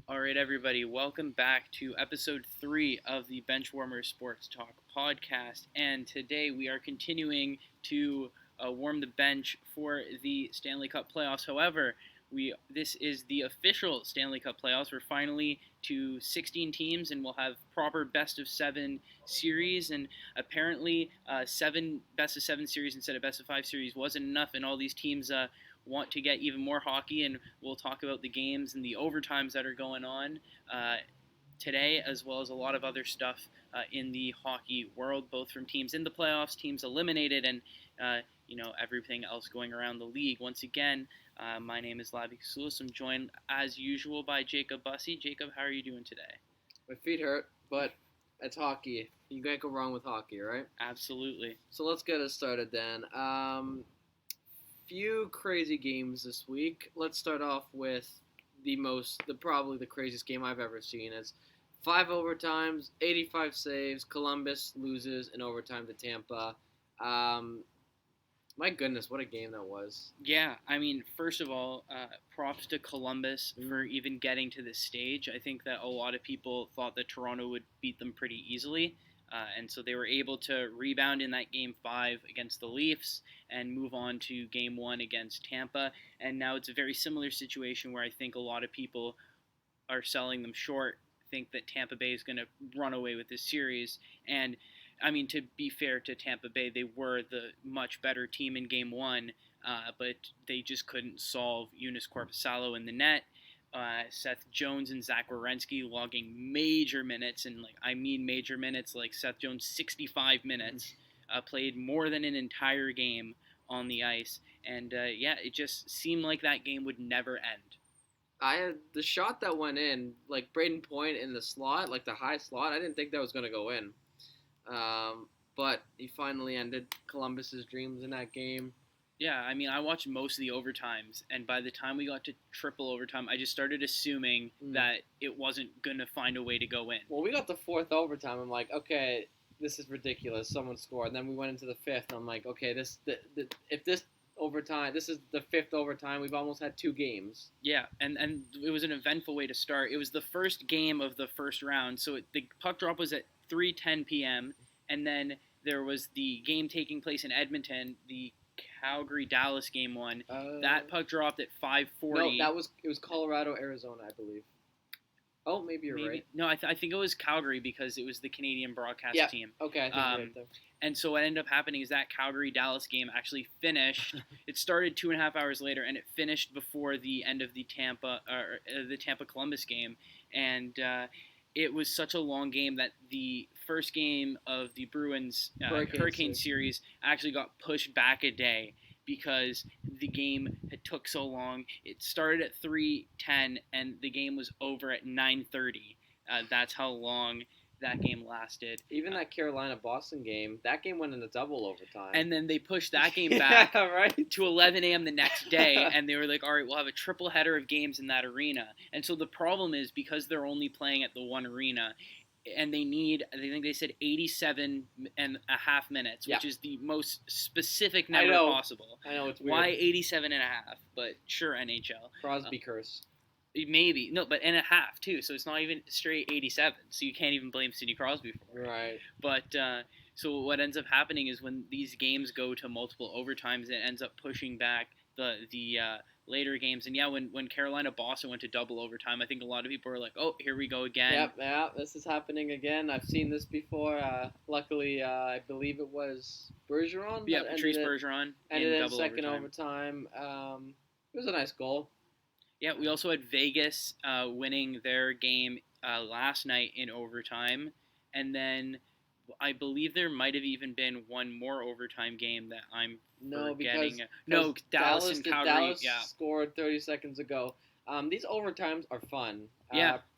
All right, everybody, welcome back to episode 3 of the Benchwarmer Sports Talk podcast. And today we are continuing to warm the bench for the Stanley Cup playoffs. However, this is the official Stanley Cup playoffs. We're finally to 16 teams, and we'll have proper best-of-7 series. And apparently, 7 best-of-7 series instead of best-of-5 series wasn't enough, and all these teams want to get even more hockey, and we'll talk about the games and the overtimes that are going on today, as well as a lot of other stuff in the hockey world, both from teams in the playoffs, teams eliminated, and everything else going around the league. Once again, my name is Labi and I'm joined as usual by Jacob Bussey. Jacob, how are you doing today? My feet hurt, but it's hockey. You can't go wrong with hockey, right? Absolutely. So let's get it started then. Few crazy games this week. Let's start off with probably the craziest game I've ever seen. It's 5 overtimes, 85 saves. Columbus loses in overtime to Tampa. My goodness, what a game that was. Yeah, I mean, first of all, props to Columbus for even getting to this stage. I think that a lot of people thought that Toronto would beat them pretty easily. And so they were able to rebound in that Game 5 against the Leafs and move on to Game 1 against Tampa. And now it's a very similar situation where I think a lot of people are selling them short, think that Tampa Bay is going to run away with this series. And, I mean, to be fair to Tampa Bay, they were the much better team in Game 1, but they just couldn't solve Joonas Korpisalo in the net. Seth Jones and Zach Werenski logging major minutes, and I mean major minutes, like Seth Jones 65 minutes, played more than an entire game on the ice, and it just seemed like that game would never end. The shot that went in, like Braden Point in the slot, like the high slot, I didn't think that was going to go in, but he finally ended Columbus's dreams in that game. Yeah, I mean, I watched most of the overtimes, and by the time we got to triple overtime, I just started assuming that it wasn't going to find a way to go in. Well, we got the 4th overtime. I'm like, okay, this is ridiculous. Someone scored. And then we went into the 5th, and I'm like, okay, if this overtime, this is the 5th overtime, we've almost had 2 games. Yeah, and it was an eventful way to start. It was the first game of the first round, so the puck drop was at 3:10 p.m., and then there was the game taking place in Edmonton, the Calgary-Dallas Game 1. That puck dropped at 5:40. No, it was Colorado-Arizona, I believe. Oh, maybe you're right. No, I think it was Calgary because it was the Canadian broadcast team. Okay, I think you're right there. And so what ended up happening is that Calgary-Dallas game actually finished. It started 2.5 hours later, and it finished before the end of the Tampa-Columbus game. And it was such a long game that the first game of the Bruins Hurricane series actually got pushed back a day because the game had took so long. It started at 3:10 and the game was over at 9:30. That's how long that game lasted. Even that Carolina-Boston game, that game went into double overtime. And then they pushed that game back right? to 11 a.m. the next day, and they were like, all right, we'll have a triple header of games in that arena. And so the problem is, because they're only playing at the one arena, and they need, I think they said 87 and a half minutes, which is the most specific number possible. I know, it's weird. Why 87 and a half? But sure, NHL. Crosby curse. Maybe. No, but and a half, too. So it's not even straight 87. So you can't even blame Sidney Crosby for it. Right. But so what ends up happening is when these games go to multiple overtimes, it ends up pushing back the later games. And, when Carolina-Boston went to double overtime, I think a lot of people were like, oh, here we go again. Yep, this is happening again. I've seen this before. Luckily, I believe it was Bergeron. Yeah, Patrice Bergeron ended in double second overtime. It was a nice goal. Yeah, we also had Vegas winning their game last night in overtime. And then I believe there might have even been one more overtime game that I'm forgetting. Because Dallas and Calgary. Dallas scored 30 seconds ago. These overtimes are fun.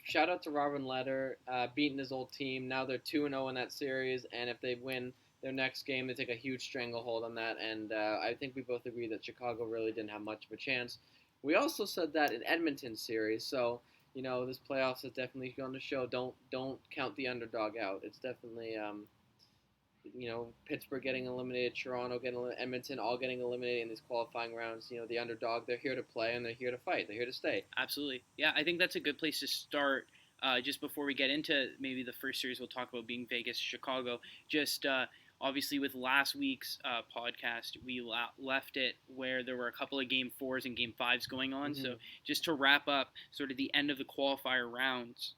Shout out to Robin Leder, beating his old team. Now they're 2-0 in that series, and if they win their next game, they take a huge stranglehold on that. And I think we both agree that Chicago really didn't have much of a chance. We also said that in Edmonton series, so this playoffs is definitely going to show don't count the underdog out. It's definitely Pittsburgh getting eliminated, Toronto getting eliminated, Edmonton all getting eliminated in these qualifying rounds. The underdog, they're here to play and they're here to fight. They're here to stay. Absolutely. Yeah, I think that's a good place to start. Just before we get into maybe the first series, we'll talk about being Vegas, Chicago. Just obviously with last week's podcast, we left it where there were a couple of game fours and game fives going on. Mm-hmm. So just to wrap up, sort of the end of the qualifier rounds.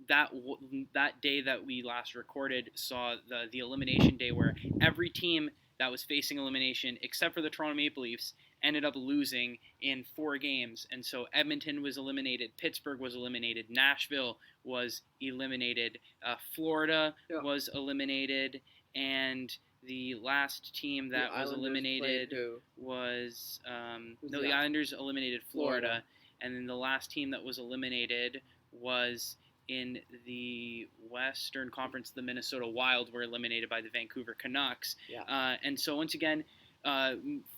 That day that we last recorded saw the elimination day where every team that was facing elimination, except for the Toronto Maple Leafs, ended up losing in 4 games. And so Edmonton was eliminated, Pittsburgh was eliminated, Nashville was eliminated, Florida was eliminated, and the last team that was eliminated was the Islanders eliminated Florida, and then the last team that was eliminated was in the Western Conference. The Minnesota Wild were eliminated by the Vancouver Canucks. And so once again,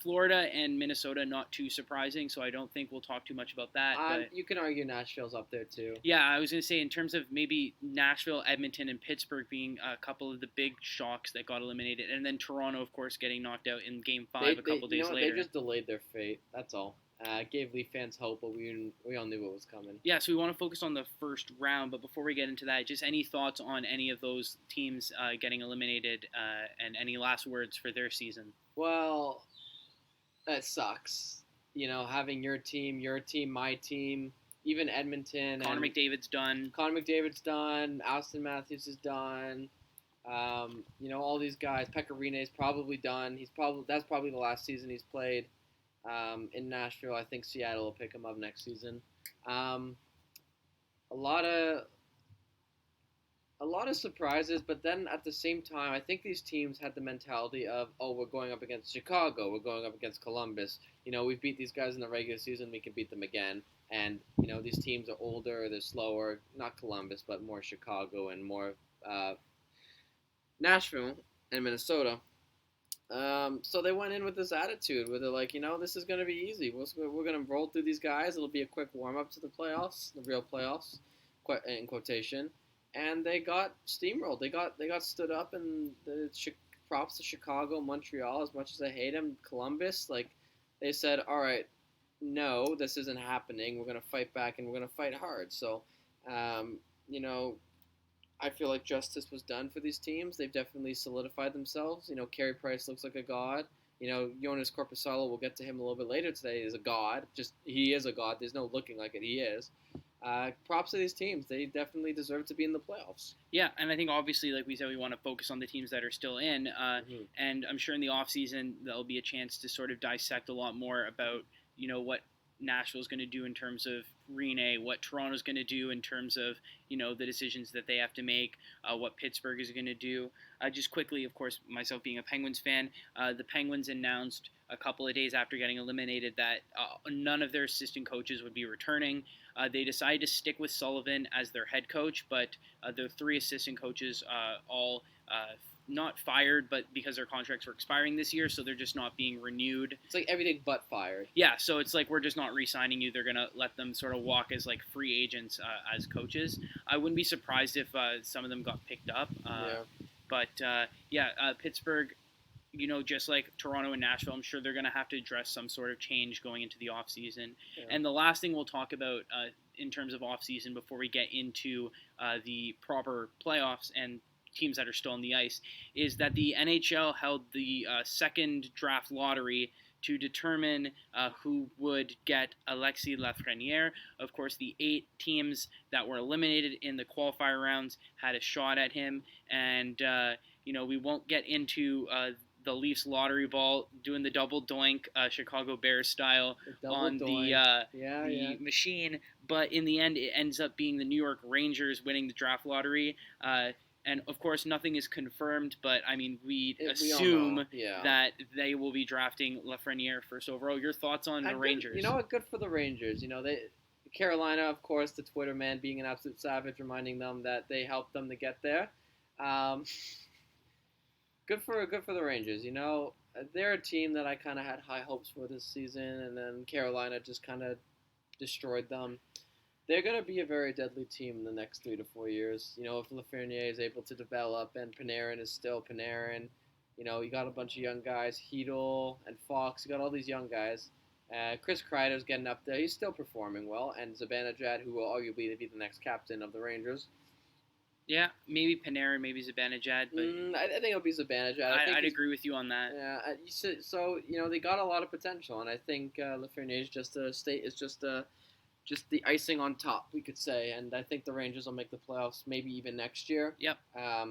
Florida and Minnesota, not too surprising, so I don't think we'll talk too much about that. But you can argue Nashville's up there too. Yeah, I was going to say in terms of maybe Nashville, Edmonton, and Pittsburgh being a couple of the big shocks that got eliminated, and then Toronto, of course, getting knocked out in Game 5 a couple days later. They just delayed their fate, that's all. Gave Leaf fans hope, but we all knew what was coming. Yeah, so we want to focus on the first round, but before we get into that, just any thoughts on any of those teams getting eliminated and any last words for their season? Well, that sucks. Having your team, my team, even Edmonton. Connor McDavid's done. Austin Matthews is done. All these guys. Pekka Rinne's probably done. That's probably the last season he's played. In Nashville, I think Seattle will pick him up next season. A lot of surprises, but then at the same time, I think these teams had the mentality of, we're going up against Chicago, we're going up against Columbus. We've beat these guys in the regular season, we can beat them again. And these teams are older, they're slower. Not Columbus, but more Chicago and more Nashville and Minnesota. So they went in with this attitude where they're like, this is going to be easy. We're going to roll through these guys. It'll be a quick warm-up to the playoffs, the real playoffs, in quotation. And they got steamrolled. They got stood up, and props to Chicago, Montreal, as much as I hate them, Columbus. Like, they said, all right, no, this isn't happening. We're going to fight back, and we're going to fight hard. So, I feel like justice was done for these teams. They've definitely solidified themselves. Carey Price looks like a god. Jonas Korpisalo, we'll get to him a little bit later today, is a god. He is a god. There's no looking like it. He is. Props to these teams. They definitely deserve to be in the playoffs. Yeah, and I think obviously, like we said, we want to focus on the teams that are still in. And I'm sure in the offseason, there'll be a chance to sort of dissect a lot more about, what Nashville's going to do in terms of Rinne, what Toronto's going to do in terms of, the decisions that they have to make, what Pittsburgh is going to do. Just quickly, of course, myself being a Penguins fan, the Penguins announced a couple of days after getting eliminated that none of their assistant coaches would be returning. They decided to stick with Sullivan as their head coach, but the 3 assistant coaches all not fired, but because their contracts were expiring this year, so they're just not being renewed. It's like everything but fired. Yeah, so it's like we're just not re-signing you. They're going to let them sort of walk as like free agents as coaches. I wouldn't be surprised if some of them got picked up. But Pittsburgh, just like Toronto and Nashville, I'm sure they're going to have to address some sort of change going into the offseason. Yeah. And the last thing we'll talk about in terms of offseason before we get into the proper playoffs and teams that are still on the ice is that the NHL held the second draft lottery to determine who would get Alexis Lafreniere. Of course, the 8 teams that were eliminated in the qualifier rounds had a shot at him, and we won't get into the Leafs lottery ball doing the double doink Chicago Bears style on the machine, but in the end it ends up being the New York Rangers winning the draft lottery. And, of course, nothing is confirmed, but, I mean, we assume that they will be drafting Lafreniere first overall. Your thoughts on the Rangers? You know what? Good for the Rangers. Carolina, of course, the Twitter man being an absolute savage, reminding them that they helped them to get there. Good for the Rangers. They're a team that I kind of had high hopes for this season, and then Carolina just kind of destroyed them. They're going to be a very deadly team in the next 3 to 4 years. If Lafreniere is able to develop and Panarin is still Panarin, you got a bunch of young guys, Hedel and Fox. You got all these young guys. Chris Kreider's getting up there. He's still performing well. And Zibanejad, who will arguably be the next captain of the Rangers. Yeah, maybe Panarin, maybe Zibanejad, but I think it'll be Zibanejad. I'd agree with you on that. Yeah, so they got a lot of potential, and I think Lafreniere is just the icing on top, we could say. And I think the Rangers will make the playoffs maybe even next year. Yep.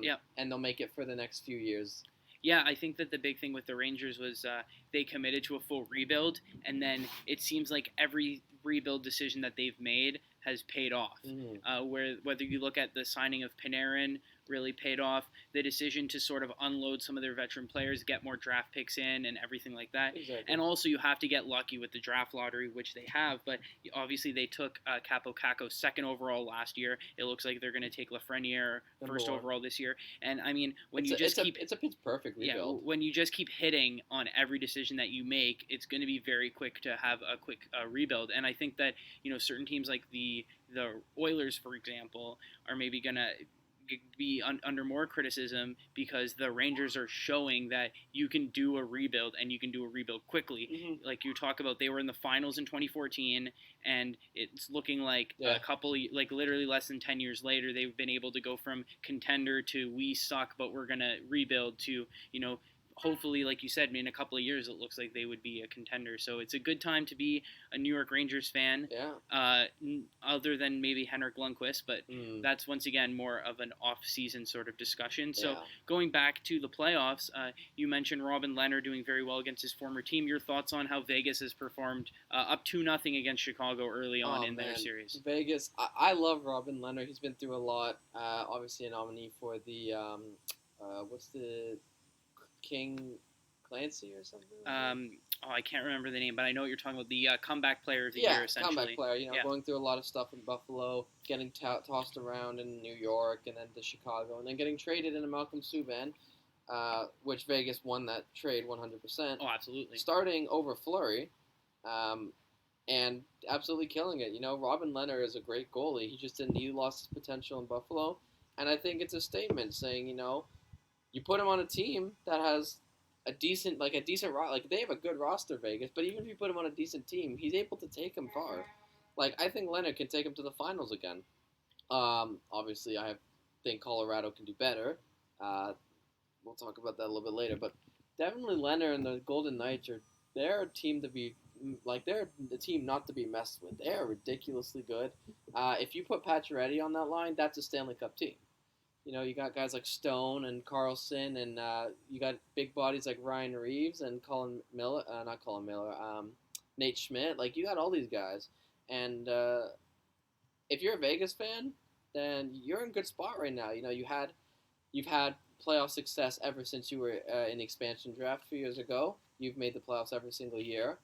Yep. And they'll make it for the next few years. Yeah, I think that the big thing with the Rangers was they committed to a full rebuild, and then it seems like every rebuild decision that they've made has paid off. Mm-hmm. Whether you look at the signing of Panarin, really paid off. The decision to sort of unload some of their veteran players, get more draft picks in, and everything like that. Exactly. And also, you have to get lucky with the draft lottery, which they have. But obviously, they took Capo Caco second overall last year. It looks like they're going to take Lafreniere first overall this year. And I mean, it's a pitch perfect rebuild. When you just keep hitting on every decision that you make, it's going to be very quick to have a quick rebuild. And I think that certain teams like the Oilers, for example, are maybe going to be under more criticism because the Rangers are showing that you can do a rebuild and you can do a rebuild quickly. Mm-hmm. Like you talk about, they were in the finals in 2014, and it's looking like a couple, like literally less than 10 years later, they've been able to go from contender to we suck, but we're going to rebuild to, hopefully, like you said, in a couple of years, it looks like they would be a contender. So it's a good time to be a New York Rangers fan. Yeah. Other than maybe Henrik Lundqvist, but that's once again more of an off-season sort of discussion. So going back to the playoffs, you mentioned Robin Lehner doing very well against his former team. Your thoughts on how Vegas has performed up 2-0 against Chicago early on in their series? Vegas, I love Robin Lehner. He's been through a lot. Obviously a nominee for the what's the King Clancy or something? I can't remember the name, but I know what you're talking about. The comeback player of the year, essentially. Comeback player. Going through a lot of stuff in Buffalo, getting tossed around in New York, and then to Chicago, and then getting traded into Malcolm Subban, which Vegas won that trade 100%. Oh, absolutely. Starting over Fleury, and absolutely killing it. Robin Lehner is a great goalie. He lost his potential in Buffalo, and I think it's a statement saying, you put him on a team that has a decent they have a good roster, Vegas, but even if you put him on a decent team, he's able to take him far. I think Leonard can take him to the finals again. Obviously, I think Colorado can do better. We'll talk about that a little bit later, but definitely Leonard and the Golden Knights they're a team to be they're the team not to be messed with. They are ridiculously good. If you put Pacioretty on that line, that's a Stanley Cup team. You got guys like Stone and Carlson, and you got big bodies like Ryan Reeves and Nate Schmidt. You got all these guys. And if you're a Vegas fan, then you're in a good spot right now. You've had playoff success ever since you were in the expansion draft a few years ago. You've made the playoffs every single year.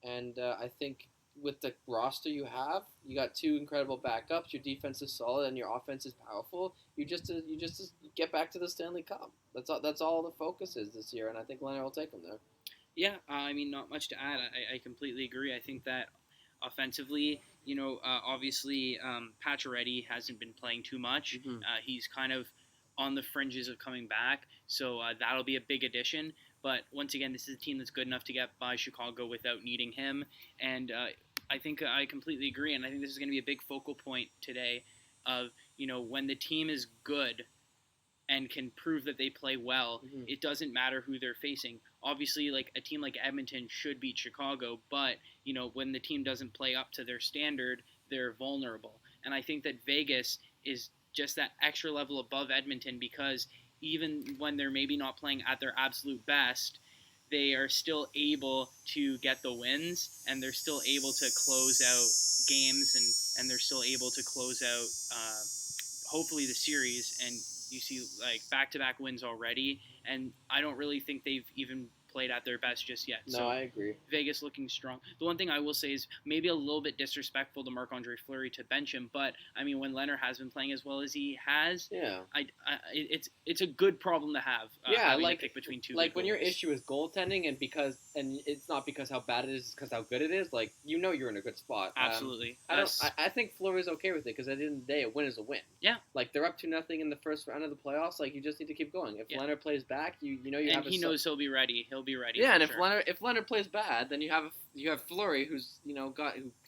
And I think with the roster you have, you got two incredible backups. Your defense is solid and your offense is powerful. You just get back to the Stanley Cup. That's all the focus is this year, and I think Leonard will take them there. Yeah, not much to add. I completely agree. I think that offensively, obviously Pacioretty hasn't been playing too much. Mm-hmm. He's kind of on the fringes of coming back, so that'll be a big addition. But once again, this is a team that's good enough to get by Chicago without needing him, and I think I completely agree, and I think this is going to be a big focal point today of, when the team is good and can prove that they play well, mm-hmm. It doesn't matter who they're facing. Obviously, a team like Edmonton should beat Chicago, but, when the team doesn't play up to their standard, they're vulnerable. And I think that Vegas is just that extra level above Edmonton because even when they're maybe not playing at their absolute best, they are still able to get the wins, and they're still able to close out games, and they're still able to close out, hopefully, the series. And you see, back-to-back wins already, and I don't really think they've even played at their best just yet. No, so I agree. Vegas looking strong. The one thing I will say is maybe a little bit disrespectful to Marc-Andre Fleury to bench him, but I mean when Leonard has been playing as well as he has, it's a good problem to have. Having to pick between two. Like when your issue is goaltending, and it's not because how bad it is, it's because how good it is. Like you're in a good spot. Absolutely. I think Fleury's okay with it because at the end of the day, a win is a win. Yeah. Like they're up 2-0 in the first round of the playoffs. Like you just need to keep going. If Leonard plays back, you have. And he knows he'll be ready. He'll be ready. Yeah, and sure. if Leonard plays bad, then you have Fleury, who's who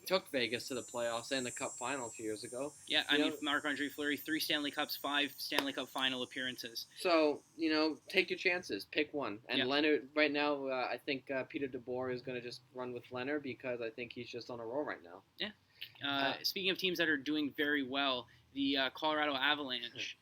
took Vegas to the playoffs and the Cup final a few years ago. Yeah, I mean Marc-Andre Fleury, 3 Stanley Cups, 5 Stanley Cup final appearances. So take your chances, pick one. And Leonard right now, I think Peter DeBoer is going to just run with Leonard because I think he's just on a roll right now. Yeah. Speaking of teams that are doing very well, the Colorado Avalanche.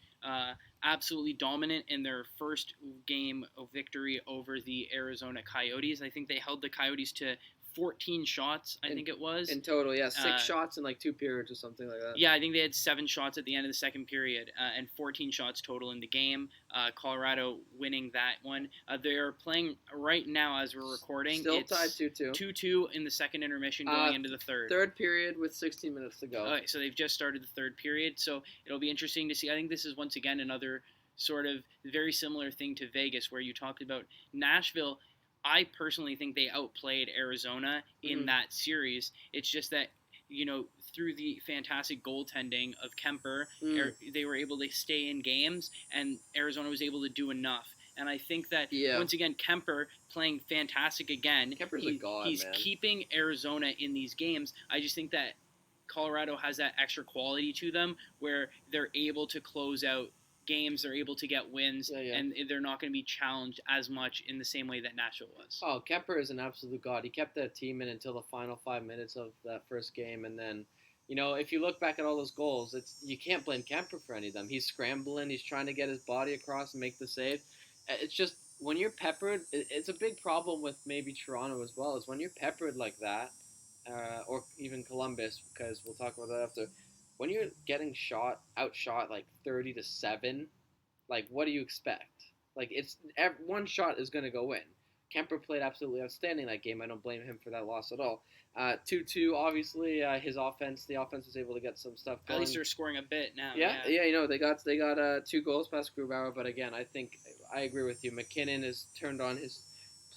Absolutely dominant in their first game of victory over the Arizona Coyotes. I think they held the Coyotes to 14 shots, I think it was. In total, yeah. 6 shots in like 2 periods or something like that. Yeah, I think they had 7 shots at the end of the second period and 14 shots total in the game. Colorado winning that one. They're playing right now as we're recording. Still tied 2-2. 2-2 in the second intermission going into the third. Third period with 16 minutes to go. Okay, so they've just started the third period, so it'll be interesting to see. I think this is once again another sort of very similar thing to Vegas where you talked about Nashville. I personally think they outplayed Arizona in that series. It's just that, through the fantastic goaltending of Kemper, they were able to stay in games, and Arizona was able to do enough. And I think that, once again, Kemper playing fantastic again. Kemper's a god, he's man. keeping Arizona in these games. I just think that Colorado has that extra quality to them where they're able to close out games, they're able to get wins, and they're not going to be challenged as much in the same way that Nashville was. Oh, Kemper is an absolute god. He kept that team in until the final 5 minutes of that first game, and then, if you look back at all those goals, you can't blame Kemper for any of them. He's scrambling, he's trying to get his body across and make the save. It's just, when you're peppered, it's a big problem with maybe Toronto as well, is when you're peppered like that, or even Columbus, because we'll talk about that after. When you're getting outshot like 30-7, like what do you expect? Like one shot is gonna go in. Kemper played absolutely outstanding that game. I don't blame him for that loss at all. 2-2, obviously, the offense was able to get some stuff going. At least they're scoring a bit now. Yeah, they got 2 goals past Grubauer, but again, I think I agree with you. McKinnon has turned on his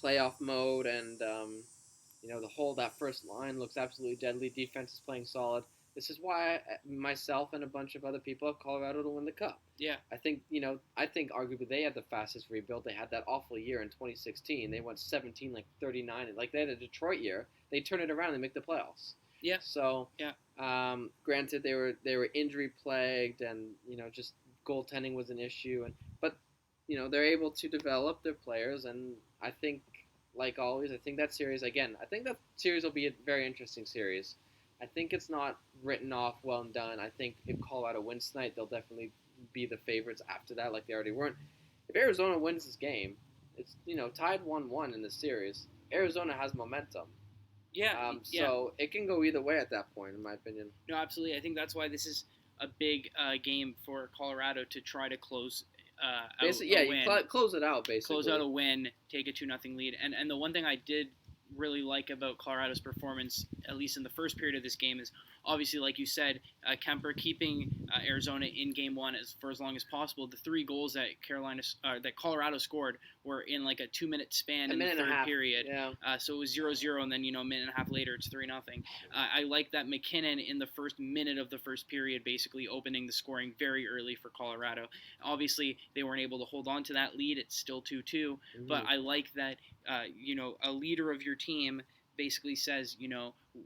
playoff mode, and that first line looks absolutely deadly. Defense is playing solid. This is why myself and a bunch of other people have Colorado to win the Cup. Yeah. I think arguably they had the fastest rebuild. They had that awful year in 2016. They went 17, 39. Like they had a Detroit year. They turn it around and make the playoffs. Yeah. So, granted they were injury plagued and, just goaltending was an issue. But they're able to develop their players. And I think, like always, I think that series will be a very interesting series. I think it's not written off well and done. I think if Colorado wins tonight, they'll definitely be the favorites after that, like they already weren't. If Arizona wins this game, it's tied 1-1 in the series. Arizona has momentum. Yeah. So it can go either way at that point, in my opinion. No, absolutely. I think that's why this is a big game for Colorado to try to close. Close it out basically. Close out a win, take a 2-0 lead, and the one thing I did really like about Colorado's performance, at least in the first period of this game, is obviously, like you said, Kemper keeping Arizona in Game 1 for as long as possible. The 3 goals that Colorado scored were in like a 2-minute span in the third period. Yeah. So it was 0-0, and then a minute and a half later it's 3-0. I like that McKinnon in the first minute of the first period basically opening the scoring very early for Colorado. Obviously, they weren't able to hold on to that lead. It's still 2-2, but I like that a leader of your team basically says,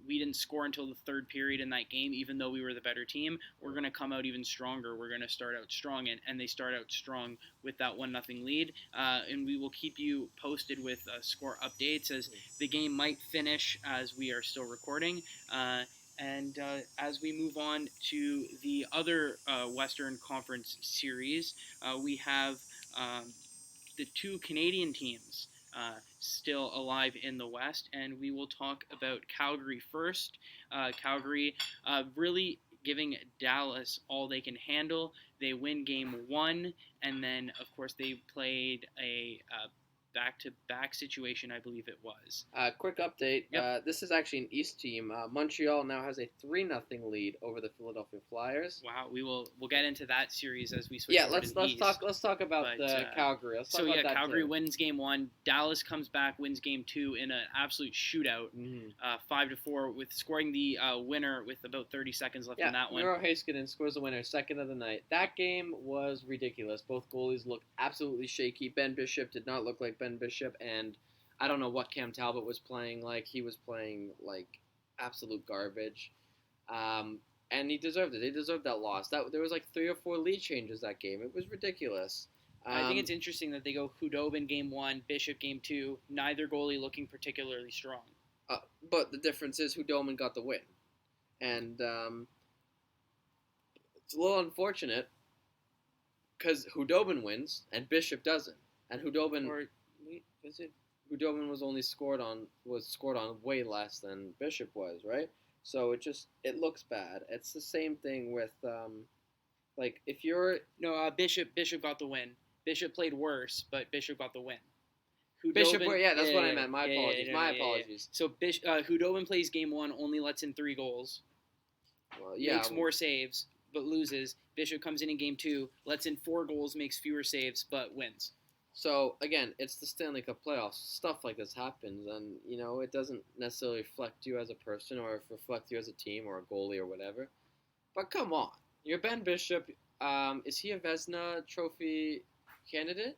we didn't score until the third period in that game, even though we were the better team. We're going to come out even stronger. We're going to start out strong, and they start out strong with that 1-0 lead. And we will keep you posted with score updates as the game might finish as we are still recording. And as we move on to the other Western Conference series, we have the 2 Canadian teams still alive in the West, and we will talk about Calgary first. Calgary really giving Dallas all they can handle. They win Game 1, and then, of course, they played a back-to-back situation, I believe it was. Quick update. Yep. This is actually an East team. Montreal now has a 3-0 lead over the Philadelphia Flyers. Wow, we'll get into that series as we switch. Yeah, over let's to East. talk about the Calgary. Let's talk about that Calgary too. wins game 1. Dallas comes back, wins game 2 in an absolute shootout, 5-4, with scoring the winner with about 30 seconds left in that one. Miro Heiskanen scores the winner, second of the night. That game was ridiculous. Both goalies looked absolutely shaky. Ben Bishop did not look like Ben Bishop, and I don't know what Cam Talbot was playing like. He was playing like absolute garbage. And he deserved it. They deserved that loss. There was like 3 or 4 lead changes that game. It was ridiculous. I think it's interesting that they go Khudobin game 1, Bishop game 2, neither goalie looking particularly strong. But the difference is Khudobin got the win. And it's a little unfortunate because Khudobin wins and Bishop doesn't. And Khudobin was only scored on way less than Bishop was, right? So it looks bad. It's the same thing with like if you're Bishop got the win. Bishop played worse, but Bishop got the win. That's what I meant. My apologies. So Khudobin plays game 1, only lets in 3 goals. Makes more saves, but loses. Bishop comes in game 2, lets in 4 goals, makes fewer saves, but wins. So again, it's the Stanley Cup playoffs. Stuff like this happens, and it doesn't necessarily reflect you as a person or reflect you as a team or a goalie or whatever. But come on, you're Ben Bishop. Is he a Vezina Trophy candidate?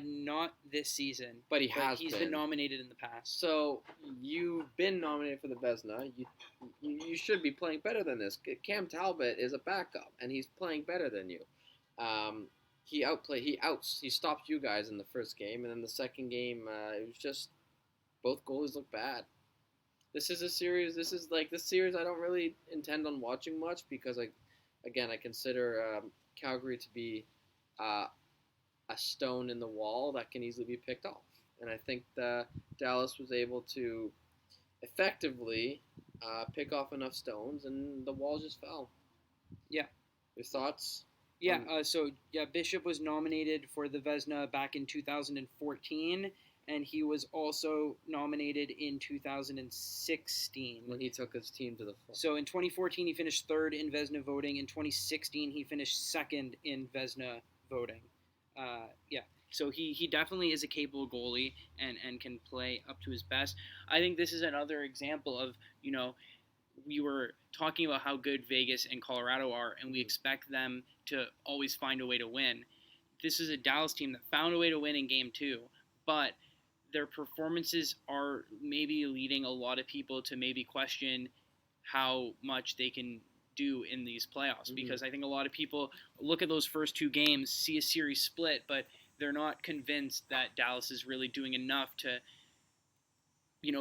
Not this season, but he's been nominated in the past. So you've been nominated for the Vezina. You should be playing better than this. Cam Talbot is a backup, and he's playing better than you. He stopped you guys in the first game, and then the second game, it was just both goalies look bad. This is a series. This series I don't really intend on watching much because I consider Calgary to be a stone in the wall that can easily be picked off, and I think that Dallas was able to effectively pick off enough stones, and the wall just fell. Yeah. Your thoughts? Yeah, Bishop was nominated for the Vezina back in 2014, and he was also nominated in 2016. When he took his team to the final. So in 2014, he finished 3rd in Vezina voting. In 2016, he finished 2nd in Vezina voting. So he definitely is a capable goalie and can play up to his best. I think this is another example of, we were talking about how good Vegas and Colorado are, and we expect them to always find a way to win. This is a Dallas team that found a way to win in Game 2, but their performances are maybe leading a lot of people to maybe question how much they can do in these playoffs, because I think a lot of people look at those first 2 games, see a series split, but they're not convinced that Dallas is really doing enough to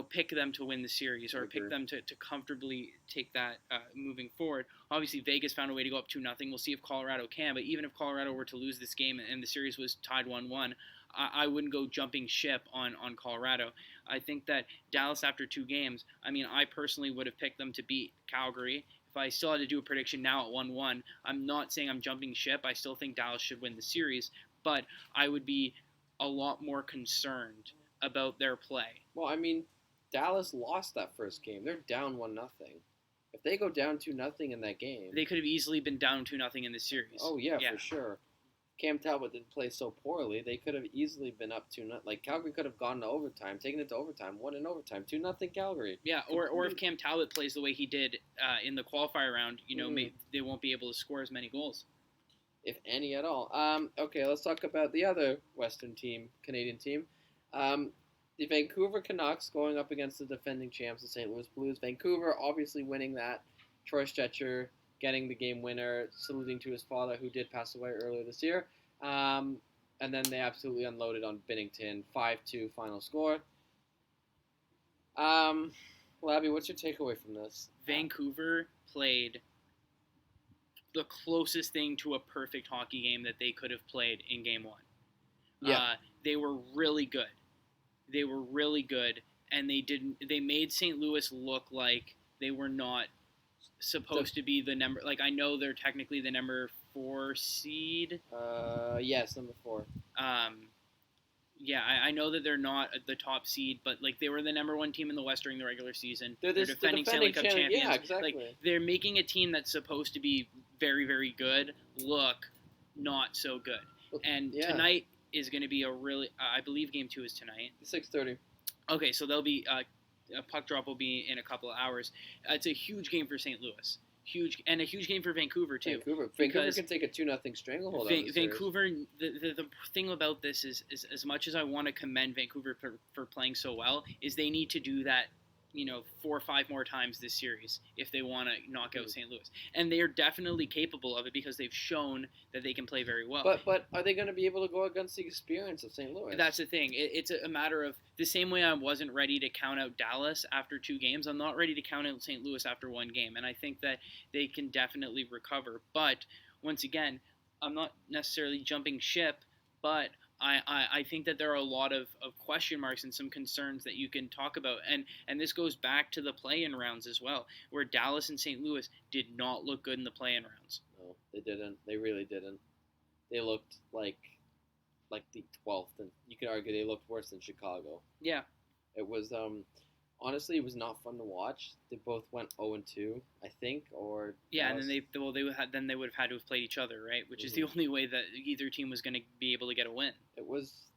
pick them to win the series or pick them to comfortably take that moving forward. Obviously, Vegas found a way to go up 2-0. We'll see if Colorado can, but even if Colorado were to lose this game and the series was tied 1-1, I wouldn't go jumping ship on Colorado. I think that Dallas, after 2 games, I personally would have picked them to beat Calgary. If I still had to do a prediction now at 1-1, I'm not saying I'm jumping ship. I still think Dallas should win the series, but I would be a lot more concerned about their play. Well, Dallas lost that first game. They're down 1-0. If they go down 2-0 in that game, they could have easily been down 2-0 in the series. Oh yeah, for sure. Cam Talbot didn't play so poorly. They could have easily been up 2-0. Like Calgary could have gone to overtime, taken it to overtime, won in overtime, 2-0 Calgary. Yeah, or if Cam Talbot plays the way he did in the qualifier round, they won't be able to score as many goals, if any at all. Okay, let's talk about the other Western team, Canadian team. The Vancouver Canucks going up against the defending champs, the St. Louis Blues. Vancouver obviously winning that. Troy Stecher getting the game winner, saluting to his father who did pass away earlier this year. And then they absolutely unloaded on Binnington, 5-2 final score. Labi, what's your takeaway from this? Vancouver played the closest thing to a perfect hockey game that they could have played in Game 1. Yeah. They were really good. And they made St. Louis look like they were not supposed to be the number. Like, I know they're technically the number 4 seed. Yes, number 4. Yeah, I know that they're not the top seed, but like they were the number one team in the West during the regular season. They're Defending Stanley Cup champions. Yeah, exactly. Like they're making a team that's supposed to be very, very good look not so good. And tonight is going to be a really, I believe Game 2 is tonight. 6:30. Okay, so they'll be a puck drop will be in a couple of hours. It's a huge game for St. Louis. A huge game for Vancouver too. Vancouver can take a 2-0 stranglehold. Vancouver. The thing about this is as much as I want to commend Vancouver for playing so well, is they need to do that, 4 or 5 more times this series if they want to knock out St. Louis, and they are definitely capable of it because they've shown that they can play very well. But are they going to be able to go against the experience of St. Louis? That's the thing. It's a matter of the same way I wasn't ready to count out Dallas after 2 games. I'm not ready to count out St. Louis after 1 game, and I think that they can definitely recover. But once again, I'm not necessarily jumping ship, but I think that there are a lot of question marks and some concerns that you can talk about. And this goes back to the play-in rounds as well, where Dallas and St. Louis did not look good in the play-in rounds. No, they didn't. They really didn't. They looked like the 12th, and you could argue they looked worse than Chicago. Yeah. It was honestly, it was not fun to watch. They both went 0-2, I think, or and then they would have had to have played each other, right? Which is the only way that either team was going to be able to get a win. It was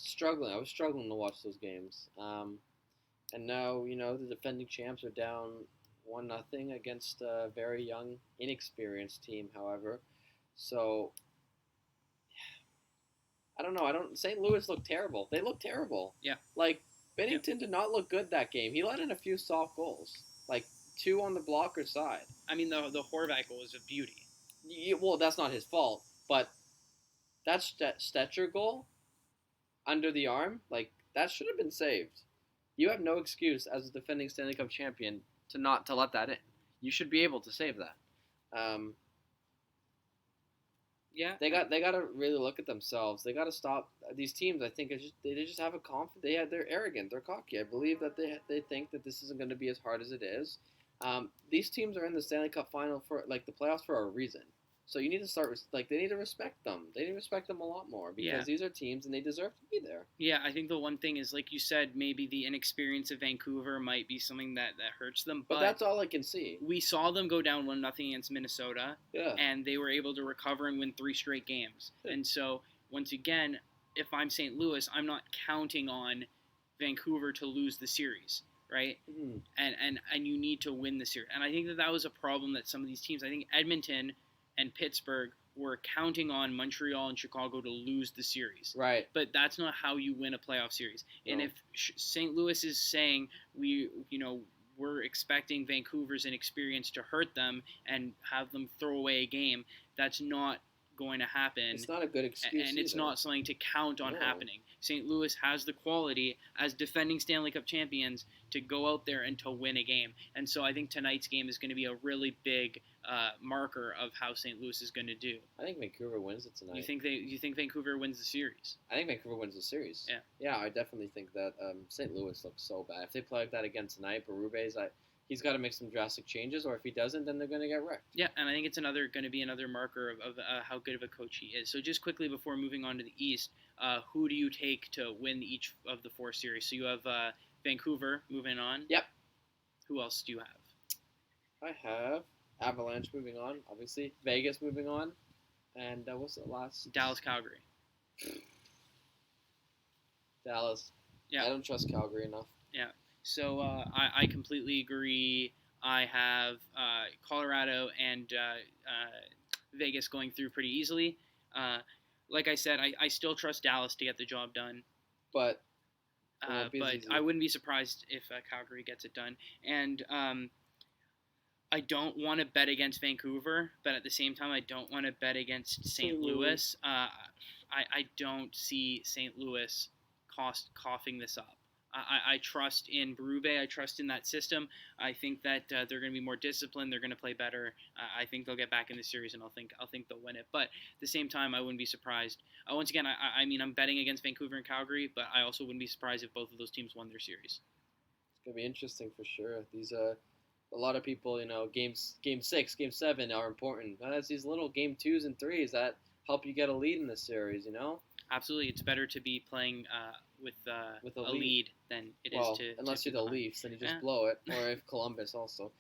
struggling. I was struggling to watch those games. And now the defending champs are down 1-0 against a very young, inexperienced team. However, so. I don't know. St. Louis looked terrible. They looked terrible. Yeah. Like, Bennington did not look good that game. He let in a few soft goals. Like, 2 on the blocker side. I mean, the Horvat goal was a beauty. Well, that's not his fault. But that Stetcher goal, under the arm, like, that should have been saved. You have no excuse as a defending Stanley Cup champion to let that in. You should be able to save that. Yeah, they got to really look at themselves. They got to stop these teams. I think they just have a confidence. They're arrogant. They're cocky. I believe that they think that this isn't going to be as hard as it is. These teams are in the Stanley Cup final for the playoffs for a reason. So you need to start they need to respect them. They need to respect them a lot more because these are teams and they deserve to be there. Yeah, I think the one thing is, like you said, maybe the inexperience of Vancouver might be something that hurts them. But that's all I can see. We saw them go down 1-0 against Minnesota, and they were able to recover and win 3 straight games. Yeah. And so once again, if I'm St. Louis, I'm not counting on Vancouver to lose the series. Right, and you need to win the series, and I think that was a problem that some of these teams. I think Edmonton and Pittsburgh were counting on Montreal and Chicago to lose the series. Right. But that's not how you win a playoff series. No. And if St. Louis is saying we're expecting Vancouver's inexperience to hurt them and have them throw away a game, that's not going to happen. It's not a good excuse. And it's not something to count on happening. St. Louis has the quality as defending Stanley Cup champions to go out there and to win a game. And so I think tonight's game is going to be a really big marker of how St. Louis is going to do. I think Vancouver wins it tonight. You think Vancouver wins the series? I think Vancouver wins the series. Yeah. Yeah, I definitely think that St. Louis looks so bad. If they play like that again tonight, Berube's he's got to make some drastic changes, or if he doesn't, then they're going to get wrecked. Yeah, and I think it's going to be another marker of how good of a coach he is. So just quickly before moving on to the East, who do you take to win each of the 4 series? So you have Vancouver moving on. Yep. Who else do you have? I have Avalanche moving on, obviously. Vegas moving on. And what's the last? Dallas, Calgary. Dallas. Yeah. I don't trust Calgary enough. Yeah. So I completely agree. I have Colorado and Vegas going through pretty easily. Like I said, I still trust Dallas to get the job done. But I wouldn't be surprised if Calgary gets it done. And I don't want to bet against Vancouver, but at the same time, I don't want to bet against St. Louis. I don't see St. Louis coughing this up. I trust in Berube. I trust in that system. I think that they're going to be more disciplined. They're going to play better. I think they'll get back in the series, and I'll think they'll win it. But at the same time, I wouldn't be surprised. Once again, I mean, I'm betting against Vancouver and Calgary, but I also wouldn't be surprised if both of those teams won their series. It's going to be interesting for sure. These a lot of people, game 6, game 7 are important. But it's these little game 2s and 3s that help you get a lead in the series. Absolutely, it's better to be playing with with a a lead. lead than it is Well, to unless to you're the behind. Leafs, then you just Yeah. blow it. Or if Columbus also.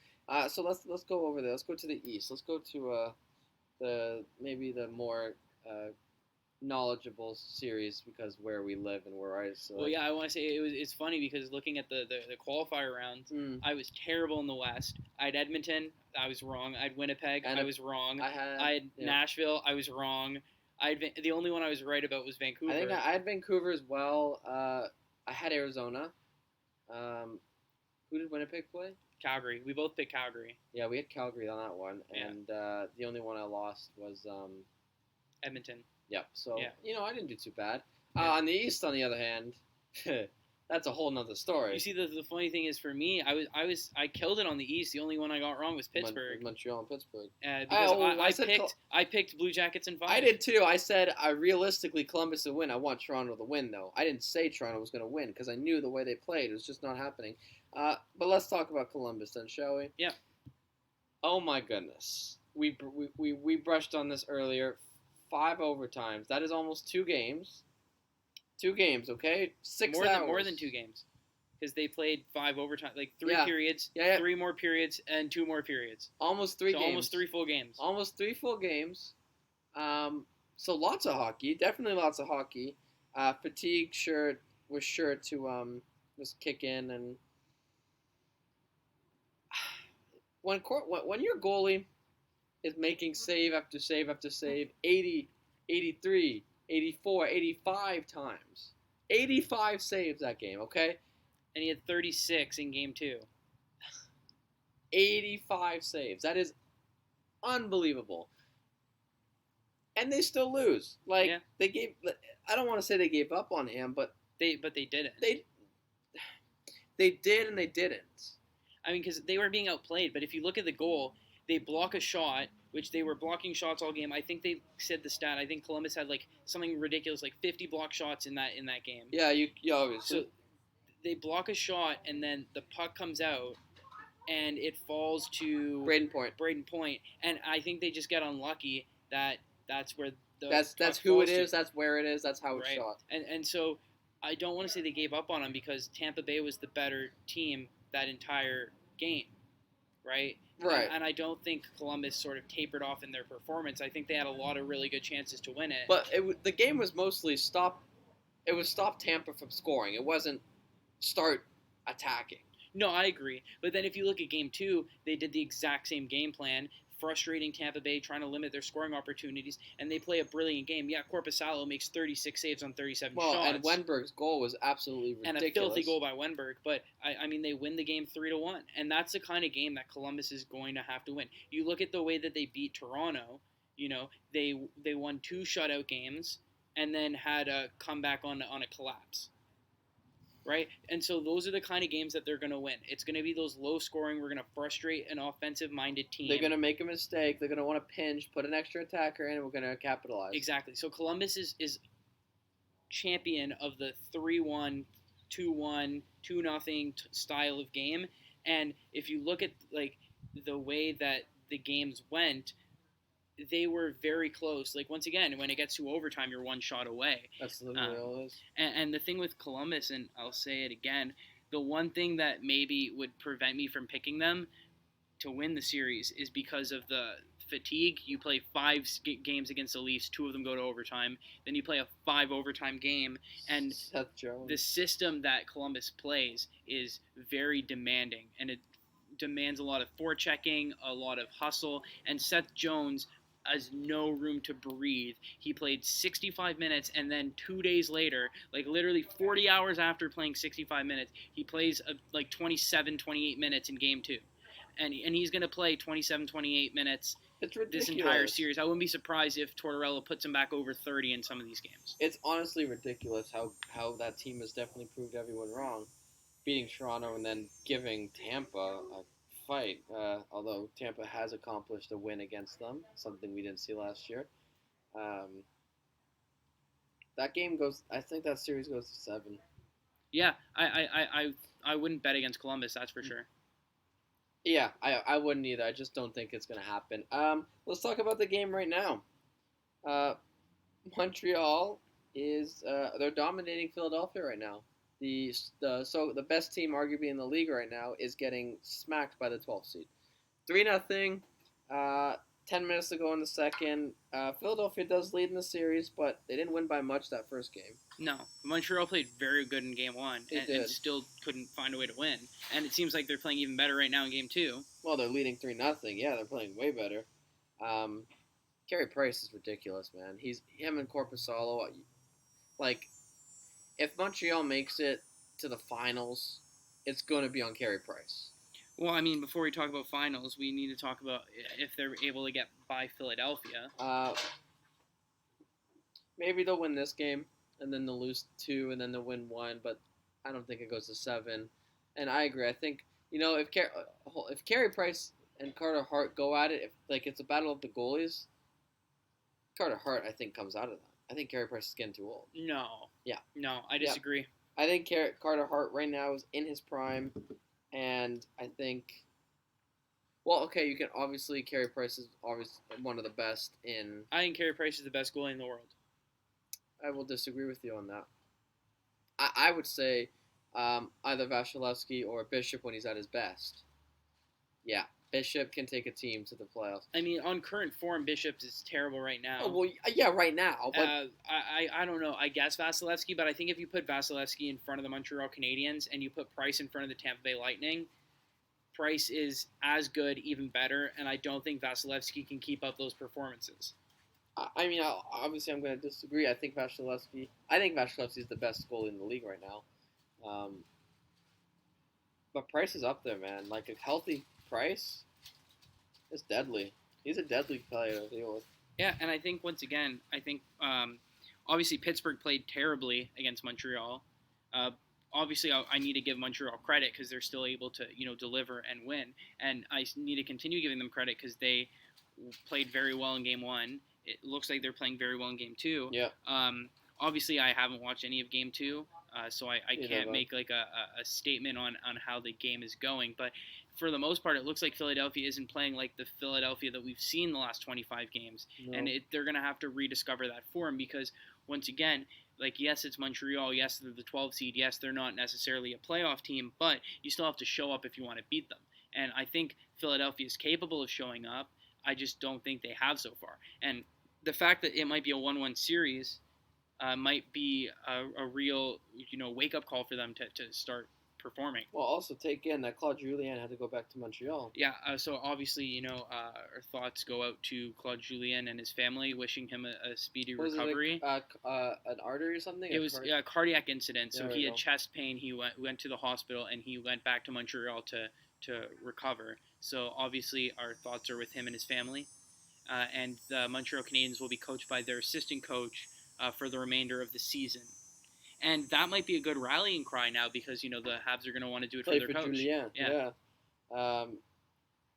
So let's go over there. Let's go to the East. Let's go to the maybe the more knowledgeable series because where we live and where I so. Well, yeah, I want to say it's funny because looking at the qualifier rounds, Mm. I was terrible in the West. I had Edmonton, I was wrong. I had Winnipeg, And I was wrong. I had Nashville, I was wrong. The only one I was right about was Vancouver. I think I had Vancouver as well. I had Arizona. Who did Winnipeg play? Calgary. We both picked Calgary. Yeah, we had Calgary on that one, and the only one I lost was Edmonton. Yep. So I didn't do too bad. Yeah. On the East, on the other hand, that's a whole nother story. You see, the funny thing is for me, I killed it on the East. The only one I got wrong was Pittsburgh. Montreal and Pittsburgh. Because I picked Blue Jackets in 5. I did too. I said realistically Columbus to win. I want Toronto to win though. I didn't say Toronto was going to win because I knew the way they played. It was just not happening. But let's talk about Columbus then, shall we? Yeah. Oh my goodness. We brushed on this earlier. 5 overtimes. That is almost 2 games. 2 games, okay? 6 hours. More than 2 games. Because they played 5 overtime, like 3 periods, 3 more periods, and 2 more periods. Almost 3 games. Almost 3 full games. Almost 3 full games. So lots of hockey. Definitely lots of hockey. Fatigue was sure to just kick in. And when your goalie is making save after save after save 80, 83, 84, 85 times. 85 saves that game, okay? And he had 36 in game 2. 85 saves. That is unbelievable. And they still lose. They gave. I don't want to say they gave up on him, but they didn't. They did and they didn't. I mean, because they were being outplayed. But if you look at the goal, they block a shot, which they were blocking shots all game. I think they said the stat. I think Columbus had something ridiculous, 50 block shots in that game. Yeah, you obviously. So they block a shot, and then the puck comes out, and it falls to Braden Point. And I think they just got unlucky that that's where the that's who it is. That's where it is. That's how it's shot. And so I don't want to say they gave up on them because Tampa Bay was the better team that entire game, right? Right. And I don't think Columbus sort of tapered off in their performance. I think they had a lot of really good chances to win it. But the game was mostly stop. It was stop Tampa from scoring. It wasn't start attacking. No, I agree. But then if you look at game 2, they did the exact same game plan, frustrating Tampa Bay, trying to limit their scoring opportunities, and they play a brilliant game. Yeah, Korpisalo makes 36 saves on 37 shots. And Wenberg's goal was absolutely ridiculous. And a filthy goal by Wenberg. But, I mean, they win the game 3-1. And that's the kind of game that Columbus is going to have to win. You look at the way that they beat Toronto, they won 2 shutout games and then had a comeback on a collapse. Right? And so those are the kind of games that they're going to win. It's going to be those low scoring. We're going to frustrate an offensive-minded team. They're going to make a mistake. They're going to want to pinch, put an extra attacker in, and we're going to capitalize. Exactly. So Columbus is champion of the 3-1, 2-1, 2-0 style of game. And if you look at the way that the games went, they were very close. Once again, when it gets to overtime, you're 1 shot away. That's literally all it is. And the thing with Columbus, and I'll say it again, the one thing that maybe would prevent me from picking them to win the series is because of the fatigue. You play 5 games against the Leafs, 2 of them go to overtime. Then you play a 5 overtime game, and the system that Columbus plays is very demanding, and it demands a lot of forechecking, a lot of hustle, and Seth Jones has no room to breathe. He played 65 minutes, and then 2 days later, literally 40 hours after playing 65 minutes, he plays 27, 28 minutes in Game 2. And he's going to play 27, 28 minutes this entire series. I wouldn't be surprised if Tortorella puts him back over 30 in some of these games. It's honestly ridiculous how that team has definitely proved everyone wrong. Beating Toronto and then giving Tampa a fight, although Tampa has accomplished a win against them, something we didn't see last year. That game goes. I think that series goes to 7. Yeah, I wouldn't bet against Columbus. That's for sure. Yeah, I wouldn't either. I just don't think it's gonna happen. Let's talk about the game right now. Montreal is they're dominating Philadelphia right now. The best team arguably in the league right now is getting smacked by the 12th seed. 3-0. 10 minutes to go in the second. Philadelphia does lead in the series, but they didn't win by much that first game. No, Montreal played very good in Game 1 and still couldn't find a way to win. And it seems like they're playing even better right now in Game 2. Well, they're leading 3-0. Yeah, they're playing way better. Carey Price is ridiculous, man. Him and Corpusalo. Like, if Montreal makes it to the finals, it's going to be on Carey Price. Well, I mean, before we talk about finals, we need to talk about if they're able to get by Philadelphia. Maybe they'll win this game, and then they'll lose 2, and then they'll win 1, but I don't think it goes to 7. And I agree. I think, if Carey Price and Carter Hart go at it, if it's a battle of the goalies, Carter Hart, I think, comes out of that. I think Carey Price is getting too old. No. Yeah. No, I disagree. Yeah. I think Carter Hart right now is in his prime, and I think, well, okay, you can obviously, Carey Price is obviously one of the best in... I think Carey Price is the best goalie in the world. I will disagree with you on that. I would say either Vasilevsky or Bishop when he's at his best. Yeah, Bishop can take a team to the playoffs. I mean, on current form, Bishop is terrible right now. Oh, well, yeah, right now. But I don't know. I guess Vasilevsky, but I think if you put Vasilevsky in front of the Montreal Canadiens and you put Price in front of the Tampa Bay Lightning, Price is as good, even better, and I don't think Vasilevsky can keep up those performances. I mean, obviously, I'm going to disagree. I think Vasilevsky is the best goalie in the league right now. But Price is up there, man. Like, a healthy Price is deadly. He's a deadly player to deal with. Yeah, and I think, once again, obviously Pittsburgh played terribly against Montreal. Obviously, I need to give Montreal credit because they're still able to, deliver and win. And I need to continue giving them credit because they played very well in Game 1. It looks like they're playing very well in Game 2. Yeah. Obviously, I haven't watched any of Game 2, so I can't make like a statement on how the game is going. But for the most part, it looks like Philadelphia isn't playing like the Philadelphia that we've seen the last 25 games. No. And they're going to have to rediscover that form because, once again, like, yes, it's Montreal. Yes, they're the 12 seed. Yes, they're not necessarily a playoff team, but you still have to show up if you want to beat them. And I think Philadelphia is capable of showing up. I just don't think they have so far. And the fact that it might be a 1-1 series might be a real, wake-up call for them to start performing. Well, also take in that Claude Julien had to go back to Montreal. Yeah, so obviously, our thoughts go out to Claude Julien and his family, wishing him a speedy recovery. Was it an artery or something? It was a cardiac incident. So he had chest pain. He went to the hospital, and he went back to Montreal to recover. So obviously, our thoughts are with him and his family. And the Montreal Canadiens will be coached by their assistant coach for the remainder of the season. And that might be a good rallying cry now because, the Habs are going to want to do it for their coach. Julien. Yeah.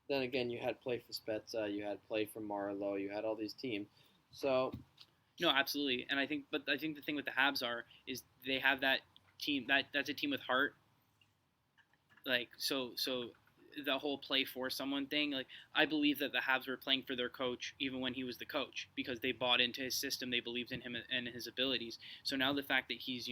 Then again, you had play for Spezza, you had play for Marleau, you had all these teams. So, no, absolutely. And I think the thing with the Habs is they have that team that's a team with heart. Like so the whole play for someone thing, like I believe that the Habs were playing for their coach even when he was the coach because they bought into his system, they believed in him and his abilities. So now the fact that he's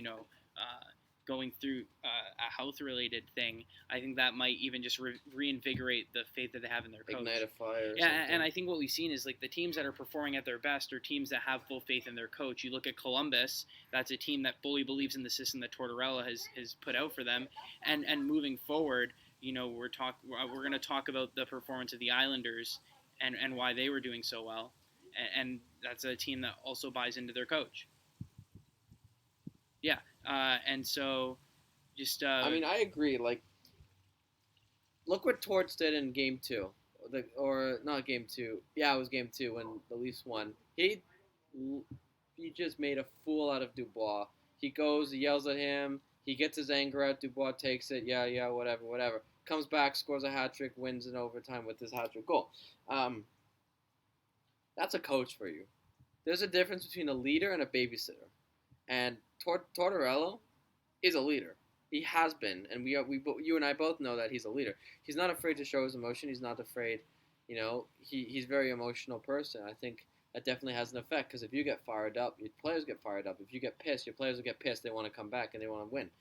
going through a health related thing, I think that might even just reinvigorate the faith that they have in their coach. Ignite a fire. Yeah, and I think what we've seen is like the teams that are performing at their best are teams that have full faith in their coach. You look at Columbus, that's a team that fully believes in the system that Tortorella has put out for them, and moving forward. We're going to talk about the performance of the Islanders and why they were doing so well, and that's a team that also buys into their coach. Yeah, and so just. I agree. Like, look what Torts did in Game 2, or not Game 2. Yeah, it was Game 2 when the Leafs won. He just made a fool out of Dubois. He goes, he yells at him. He gets his anger out. Dubois takes it. Yeah, whatever. Comes back, scores a hat trick, wins in overtime with his hat trick goal. That's a coach for you. There's a difference between a leader and a babysitter. And Tortorella is a leader. He has been, and you and I both know that he's a leader. He's not afraid to show his emotion. He's not afraid. He's a very emotional person. I think that definitely has an effect because if you get fired up, your players get fired up. If you get pissed, your players will get pissed. They want to come back and they want to win.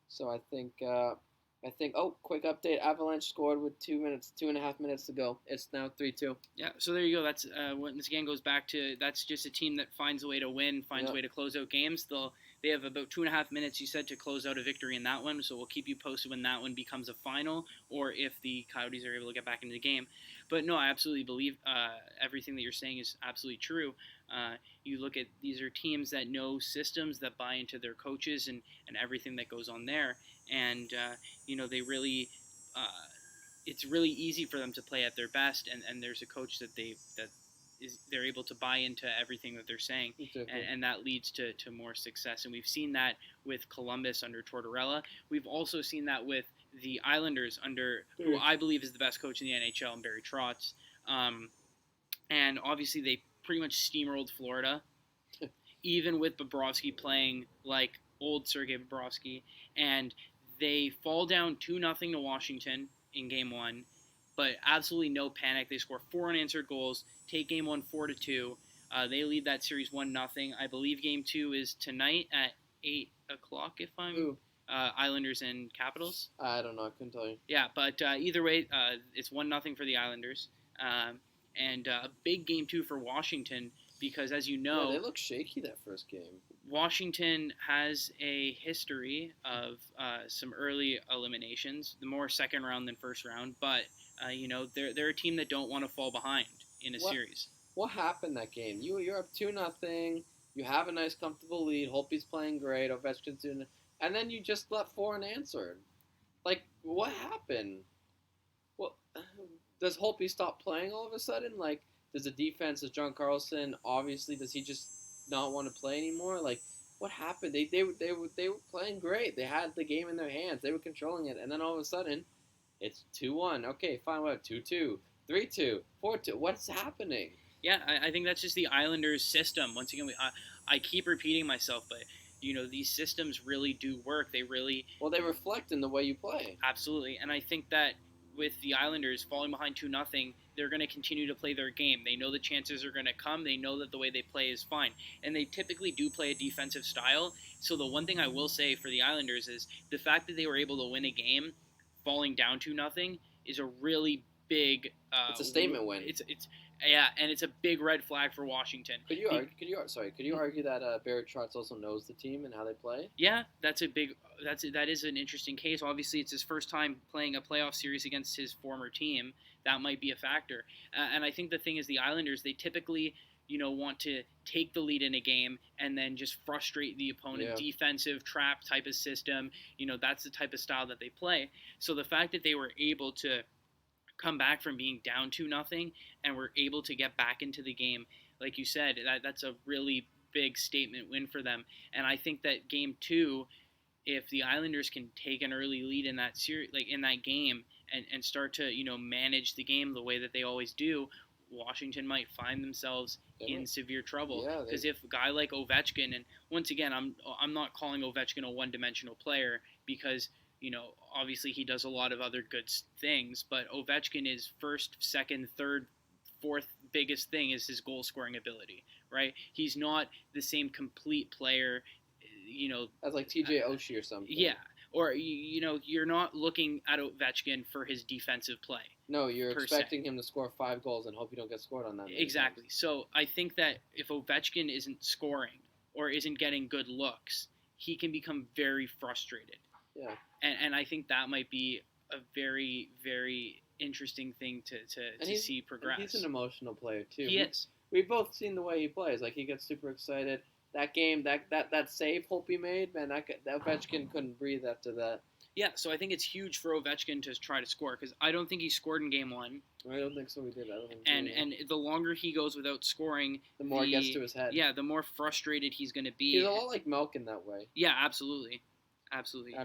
So I think. Oh, quick update: Avalanche scored with 2.5 minutes to go. It's now 3-2. Yeah, so there you go. That's what this again goes back to. That's just a team that finds a way to win, finds a way to close out games. They have about 2.5 minutes, you said, to close out a victory in that one. So we'll keep you posted when that one becomes a final, or if the Coyotes are able to get back into the game. But no, I absolutely believe everything that you're saying is absolutely true. You look at these are teams that know systems, that buy into their coaches and everything that goes on there, and they really. It's really easy for them to play at their best, and there's a coach they're able to buy into everything that they're saying, and that leads to more success. And we've seen that with Columbus under Tortorella. We've also seen that with the Islanders under who I believe is the best coach in the NHL, and Barry Trotz. And obviously they pretty much steamrolled Florida, even with Bobrovsky playing like old Sergei Bobrovsky, and they fall down 2-0 to Washington in Game 1, but absolutely no panic. They score 4 unanswered goals, take Game 1 4-2. They lead that series 1-0. I believe Game 2 is tonight at 8 o'clock, if I'm... Islanders and Capitals. I don't know. I couldn't tell you. Yeah, but either way, it's 1-0 for the Islanders. And a big Game 2 for Washington because, as you know... Yeah, they look shaky that first game. Washington has a history of some early eliminations, the more second round than first round, but they're a team that don't want to fall behind in a series. What happened that game? You're up 2-0. You have a nice comfortable lead. Holtby's playing great. Ovechkin's doing it, and then you just let 4 unanswered. Like, what happened? Well, does Holtby stop playing all of a sudden? Like, does the defense, does John Carlson, obviously, does he just not want to play anymore? Like, what happened? They were playing great. They had the game in their hands. They were controlling it, and then all of a sudden, it's 2-1. Okay, fine, what? 2-2, 3-2, 4-2. What's happening? Yeah, I think that's just the Islanders' system. Once again, I keep repeating myself, but these systems really do work. They reflect in the way you play. Absolutely, and I think that with the Islanders falling behind 2-0, they're going to continue to play their game. They know the chances are going to come. They know that the way they play is fine. And they typically do play a defensive style. So the one thing I will say for the Islanders is the fact that they were able to win a game falling down 2-0 is a really big... it's a statement win. Yeah, and it's a big red flag for Washington. Could you argue that Barry Trotz also knows the team and how they play? Yeah, that is an interesting case. Obviously, it's his first time playing a playoff series against his former team. That might be a factor. And I think the thing is the Islanders, they typically, want to take the lead in a game and then just frustrate the opponent. Yeah. Defensive trap type of system. That's the type of style that they play. So the fact that they were able to come back from being down 2-0 and were able to get back into the game, like you said, that's a really big statement win for them. And I think that Game 2, if the Islanders can take an early lead in that series, like in that game, and start to manage the game the way that they always do, Washington might find themselves in severe trouble. Because if a guy like Ovechkin, and once again, I'm not calling Ovechkin a one-dimensional player because obviously he does a lot of other good things, but Ovechkin is first, second, third, fourth biggest thing is his goal-scoring ability, right? He's not the same complete player, as like TJ Oshie or something. Yeah, or you're not looking at Ovechkin for his defensive play. No, you're expecting him to score 5 goals and hope you don't get scored on that. Exactly. So I think that if Ovechkin isn't scoring or isn't getting good looks, he can become very frustrated. Yeah. And I think that might be a very, very interesting thing to see progress. He's an emotional player too. He is. We've both seen the way he plays. Like, he gets super excited. That game, that save Holtby made, man, that Ovechkin couldn't breathe after that. Yeah, so I think it's huge for Ovechkin to try to score because I don't think he scored in Game 1. I don't think so. He did. And the longer he goes without scoring, the more it gets to his head. Yeah, the more frustrated he's going to be. He's a lot like Malkin that way. Yeah, absolutely.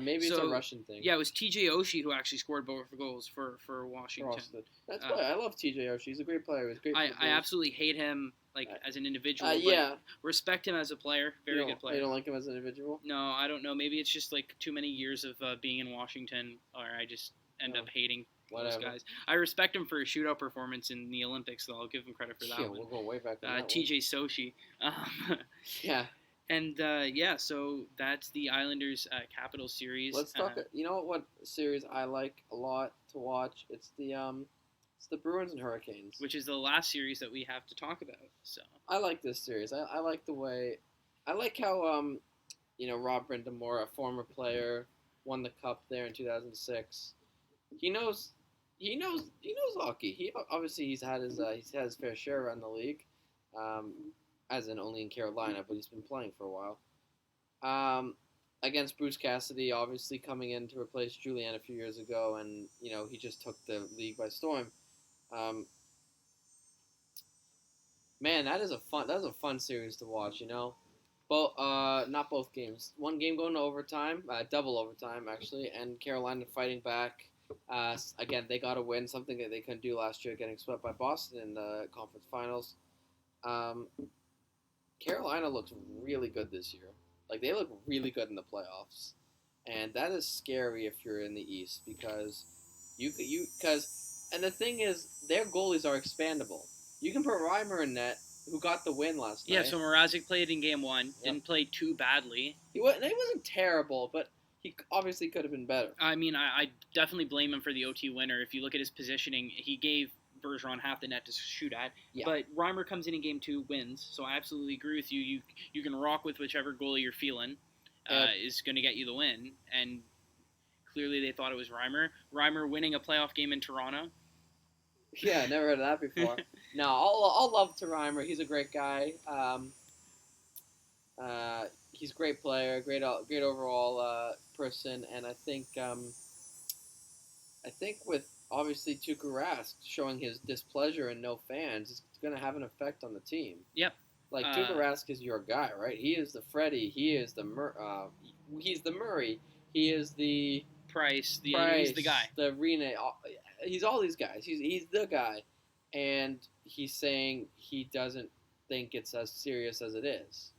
Maybe it's a Russian thing. Yeah, it was TJ Oshie who actually scored both goals for Washington. That's why I love TJ Oshie. He's a great player. He's great. I absolutely hate him as an individual. Yeah. Respect him as a player. Very good player. You don't like him as an individual? No, I don't know. Maybe it's just like too many years of being in Washington, or I just end up hating Those guys. I respect him for a shootout performance in the Olympics, though. I'll give him credit for that one. We'll go way back on that TJ Sochi. Yeah. And, so that's the Islanders Capital series. Let's talk. You know what series I like a lot to watch? It's the Bruins and Hurricanes. Which is the last series that we have to talk about. So I like this series. I like the way... I like how, Rob Brind'Amour, a former player, won the cup there in 2006. He knows hockey. He's had his fair share around the league, as in only in Carolina, but he's been playing for a while. Against Bruce Cassidy, obviously coming in to replace Julian a few years ago, and he just took the league by storm. Man, that is a fun series to watch. Not both games. One game going to overtime, double overtime actually, and Carolina fighting back. Again, they got to win, something that they couldn't do last year, getting swept by Boston in the conference finals. Carolina looks really good this year. Like, they look really good in the playoffs, and that is scary if you're in the East because and the thing is, their goalies are expandable. You can put Reimer in net, who got the win last night. Yeah, so Mrazek played in game one. Yep. Didn't play too badly. He wasn't terrible, but he obviously could have been better. I mean, I definitely blame him for the OT winner. If you look at his positioning, he gave Bergeron half the net to shoot at. Yeah. But Reimer comes in game two, wins. So I absolutely agree with you. You can rock with whichever goalie you're feeling is going to get you the win. And clearly they thought it was Reimer. Reimer winning a playoff game in Toronto. Yeah, never heard of that before. No, I'll love to Reimer. He's a great guy. He's a great player, great overall person, and I think with obviously Tuukka Rask showing his displeasure and no fans, it's going to have an effect on the team. Yep. Like Tuukka Rask is your guy, right? He is the Freddie. He is the he's the Murray. He is the Price. Price. He's the guy. The Rene. He's all these guys. He's the guy, and he's saying he doesn't think it's as serious as it is.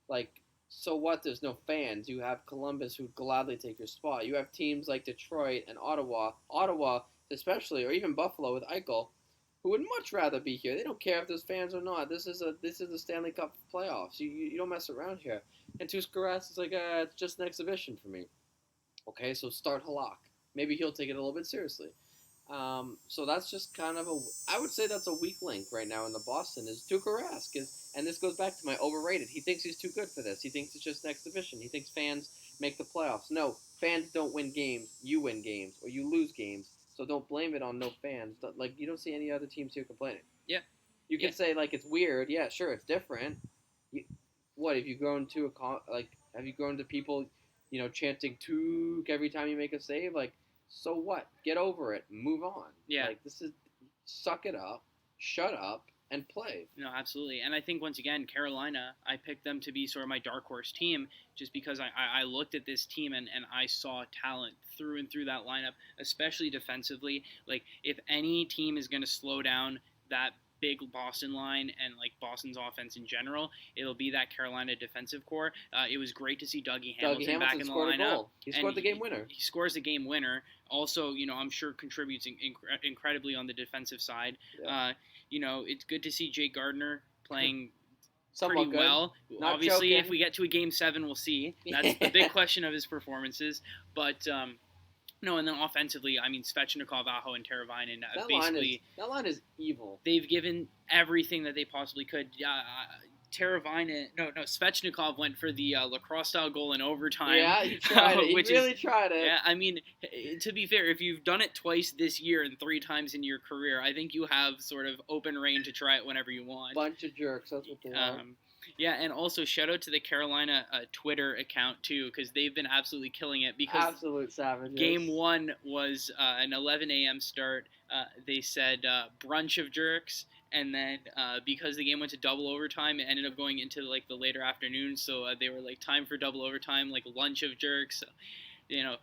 Like, so what? There's no fans. You have Columbus who'd gladly take your spot. You have teams like Detroit and Ottawa especially, or even Buffalo with Eichel, who would much rather be here. They don't care if there's fans or not. This is the Stanley Cup playoffs. You don't mess around here. And Tuukka Rask is like, it's just an exhibition for me. Okay, so start Halak. Maybe he'll take it a little bit seriously. So that's just kind of I would say that's a weak link right now in the Boston is Tuukka Rask and this goes back to my overrated. He thinks he's too good for this. He thinks it's just an exhibition. He thinks fans make the playoffs. No, fans don't win games. You win games or you lose games. So don't blame it on no fans. Like, you don't see any other teams here complaining. Yeah. You can say like it's weird. Yeah, sure, it's different. Have you grown to people, chanting Tuuk every time you make a save? Like, so what? Get over it. Move on. Yeah. Like, suck it up, shut up, and play. No, absolutely. And I think, once again, Carolina, I picked them to be sort of my dark horse team just because I looked at this team and I saw talent through and through that lineup, especially defensively. Like, if any team is going to slow down that big Boston line and like Boston's offense in general, it'll be that Carolina defensive core. It was great to see Dougie Hamilton back in the lineup. He scored the game winner. He scores the game winner. Also, I'm sure contributes incredibly on the defensive side. Yeah. It's good to see Jake Gardner playing pretty pretty well. Not Obviously, joking. if we get to a game 7, we'll see. That's the big question of his performances. But no, and then offensively, I mean, Svechnikov, Aho, and Teravainen that line is evil. They've given everything that they possibly could. Svechnikov went for the lacrosse-style goal in overtime. Yeah, he tried it. He really tried it. Yeah, I mean, to be fair, if you've done it twice this year and 3 times in your career, I think you have sort of open reign to try it whenever you want. Bunch of jerks, that's what they are. Yeah, and also shout out to the Carolina Twitter account too, because they've been absolutely killing it. Because absolute savages. Game 1 was an 11 a.m. start. They said brunch of jerks, and then because the game went to double overtime, it ended up going into like the later afternoon. So they were like time for double overtime, like lunch of jerks. So,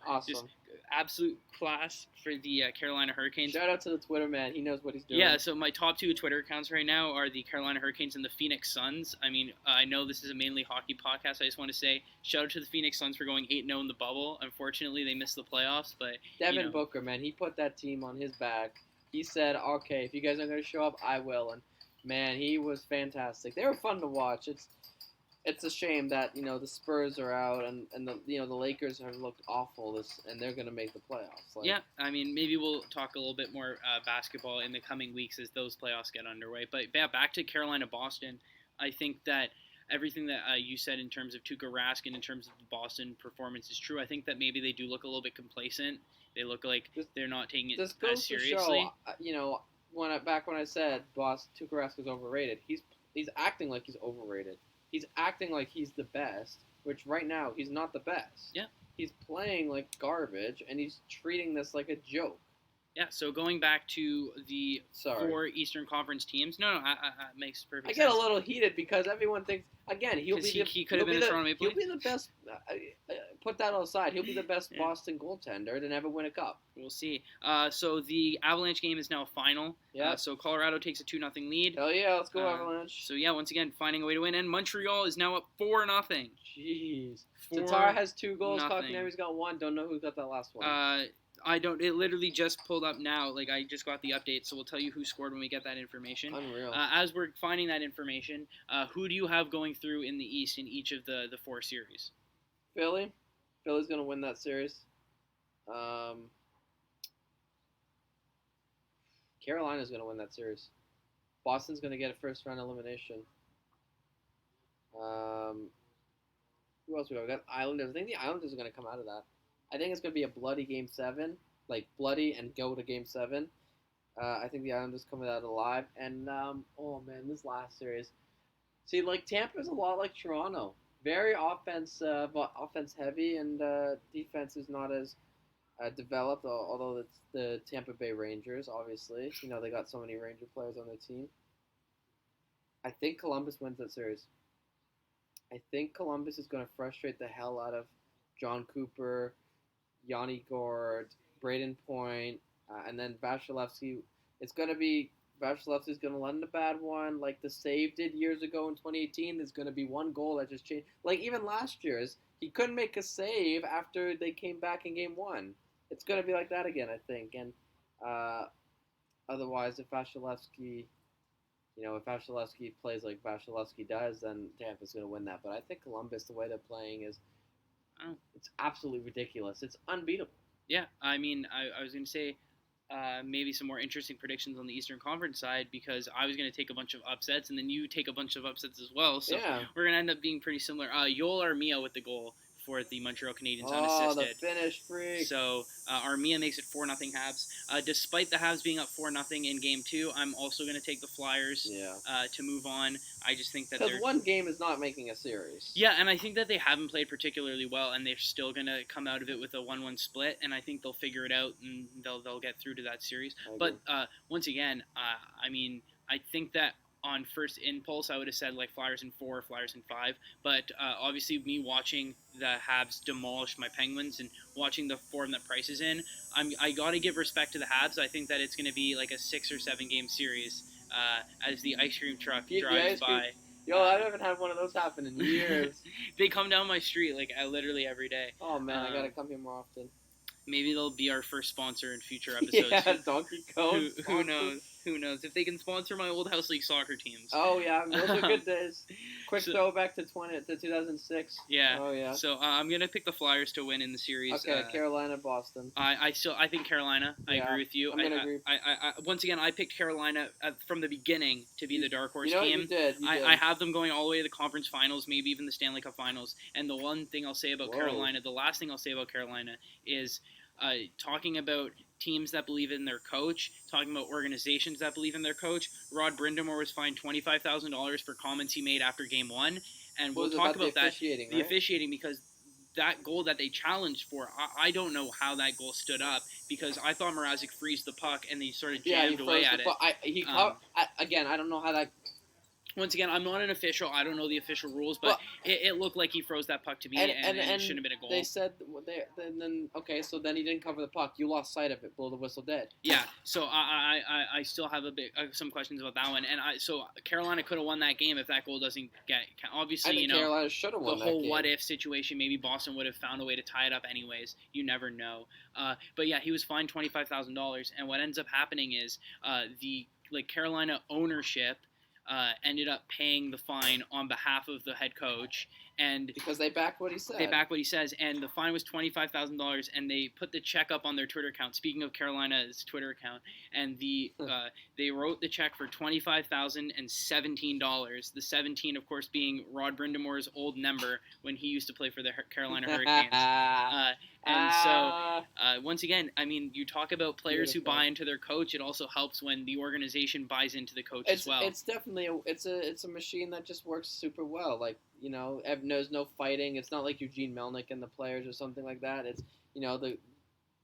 awesome. Just absolute class for the Carolina Hurricanes. Shout out to the Twitter man. He knows what he's doing. Yeah, so my top two Twitter accounts right now are the Carolina Hurricanes and the Phoenix Suns. I mean, I know this is a mainly hockey podcast. I just want to say shout out to the Phoenix Suns for going 8-0 in the bubble. Unfortunately, they missed the playoffs, but Devin Booker, man, he put that team on his back. He said, "Okay, if you guys are going to show up, I will." And man, he was fantastic. They were fun to watch. It's a shame that the Spurs are out and the Lakers have looked awful and they're gonna make the playoffs. Yeah, I mean maybe we'll talk a little bit more basketball in the coming weeks as those playoffs get underway. But yeah, back to Carolina Boston. I think that everything that you said in terms of Tuukka Rask and in terms of the Boston performance is true. I think that maybe they do look a little bit complacent. They look like they're not taking it as seriously. To show, when I said Tuukka Rask is overrated, he's acting like he's overrated. He's acting like he's the best, which right now he's not the best. Yeah. He's playing like garbage, and he's treating this like a joke. Yeah, so going back to the 4 Eastern Conference teams, no, makes perfect sense. I get a little heated because everyone thinks, again, he could have been the Toronto Maple Leafs. He'll be the best, put that aside, he'll be the best Boston goaltender to never win a cup. We'll see. So the Avalanche game is now final. Yeah. So Colorado takes a 2-0 lead. Hell yeah, let's go Avalanche. So yeah, once again, finding a way to win, and Montreal is now up 4-0. Jeez. Tatar has 2 goals, Kotkaniemi's got 1, don't know who got that last one. I don't. It literally just pulled up now. Like I just got the update, so we'll tell you who scored when we get that information. Unreal. As we're finding that information, who do you have going through in the East in each of the 4 series? Philly. Philly's gonna win that series. Carolina's gonna win that series. Boston's gonna get a first round elimination. Who else we got? We got Islanders. I think the Islanders are gonna come out of that. I think it's going to be a bloody Game 7, like bloody and go to Game 7. I think the Islanders coming out alive. And, oh, man, this last series. See, like, Tampa's a lot like Toronto. Very offense heavy, and defense is not as developed, although it's the Tampa Bay Rangers, obviously. They got so many Ranger players on their team. I think Columbus wins that series. I think Columbus is going to frustrate the hell out of John Cooper, Yanni Gord, Braden Point, and then Vasilevsky. It's going to be Vasilevsky's going to land a bad one like the save did years ago in 2018. There's going to be one goal that just changed. Like even last year's, he couldn't make a save after they came back in Game 1. It's going to be like that again, I think. And otherwise, if Vasilevsky plays like Vasilevsky does, then Tampa's going to win that. But I think Columbus, the way they're playing is it's absolutely ridiculous. It's unbeatable. Yeah, I mean, I was going to say maybe some more interesting predictions on the Eastern Conference side because I was going to take a bunch of upsets, and then you take a bunch of upsets as well. So we're going to end up being pretty similar. Yoel Armia with the goal for the Montreal Canadiens unassisted. Oh, the Finnish freak. So Armia makes it 4-0 Habs. Despite the Habs being up 4-0 in Game 2, I'm also going to take the Flyers to move on. I just think that because one game is not making a series. Yeah, and I think that they haven't played particularly well, and they're still going to come out of it with a 1-1 split, and I think they'll figure it out, and they'll get through to that series. But once again, I mean, I think that on first impulse, I would have said like Flyers in 4, Flyers in 5. But obviously, me watching the Habs demolish my Penguins and watching the form that Price is in, I got to give respect to the Habs. I think that it's going to be like a 6 or 7 game series as the ice cream truck drives by. Yo, I haven't had one of those happen in years. They come down my street like literally every day. Oh man, I gotta come here more often. Maybe they'll be our first sponsor in future episodes. Yeah, Donkey Kong. Who knows? Who knows? If they can sponsor my old house league soccer teams. Oh yeah, those are good days. Quick throwback to 2006. Yeah. Oh yeah. So I'm gonna pick the Flyers to win in the series. Okay, Carolina, Boston. I think Carolina. I agree with you. I'm gonna agree. I once again I picked Carolina from the beginning to be the dark horse team. You did. I have them going all the way to the conference finals, maybe even the Stanley Cup finals. And the one thing I'll say about Carolina, the last thing I'll say about Carolina is talking about teams that believe in their coach, talking about organizations that believe in their coach. Rod Brindamore was fined $25,000 for comments he made after Game 1, and we'll talk about that. The officiating, because that goal that they challenged for, I don't know how that goal stood up, because I thought Mrazek freezed the puck and they sort of jammed away at it. Again, I don't know how that. Once again, I'm not an official. I don't know the official rules, but it looked like he froze that puck to me, and it shouldn't have been a goal. They said so then he didn't cover the puck. You lost sight of it. Blow the whistle dead. Yeah. So I still have some questions about that one, and so Carolina could have won that game if that goal doesn't get. Obviously, I think Carolina should have won the whole what if situation. Maybe Boston would have found a way to tie it up anyways. You never know. But yeah, he was fined $25,000, and what ends up happening is the Carolina ownership. Ended up paying the fine on behalf of the head coach, and because they back what he said. They back what he says, and the fine was $25,000, and they put the check up on their Twitter account. Speaking of Carolina's Twitter account, and they wrote the check for $25,017. The 17, of course, being Rod Brindamore's old number when he used to play for the Carolina Hurricanes. So, once again, I mean, you talk about players who buy into their coach. It also helps when the organization buys into the coach as well. It's definitely it's a machine that just works super well. Like, there's no fighting. It's not like Eugene Melnick and the players or something like that. It's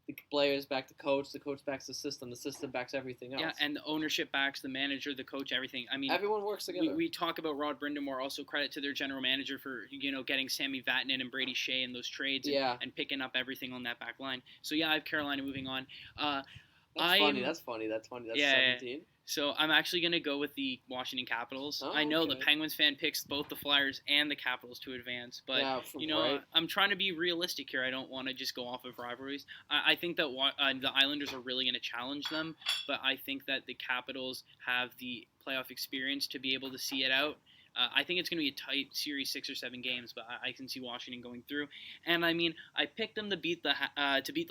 the players back the coach backs the system backs everything else. Yeah, and the ownership backs the manager, the coach, everything. I mean, everyone works together. We talk about Rod Brindamore. Also, credit to their general manager for getting Sammy Vatanen and Brady Shea in those trades and picking up everything on that back line. So yeah, I have Carolina moving on. That's funny. That's 17. Yeah. So I'm actually going to go with the Washington Capitals. I know the Penguins fan picks both the Flyers and the Capitals to advance, but I'm trying to be realistic here. I don't want to just go off of rivalries. I think that the Islanders are really going to challenge them, but I think that the Capitals have the playoff experience to be able to see it out. I think it's going to be a tight series, 6 or 7 games, but I can see Washington going through. And I mean, I picked them to beat the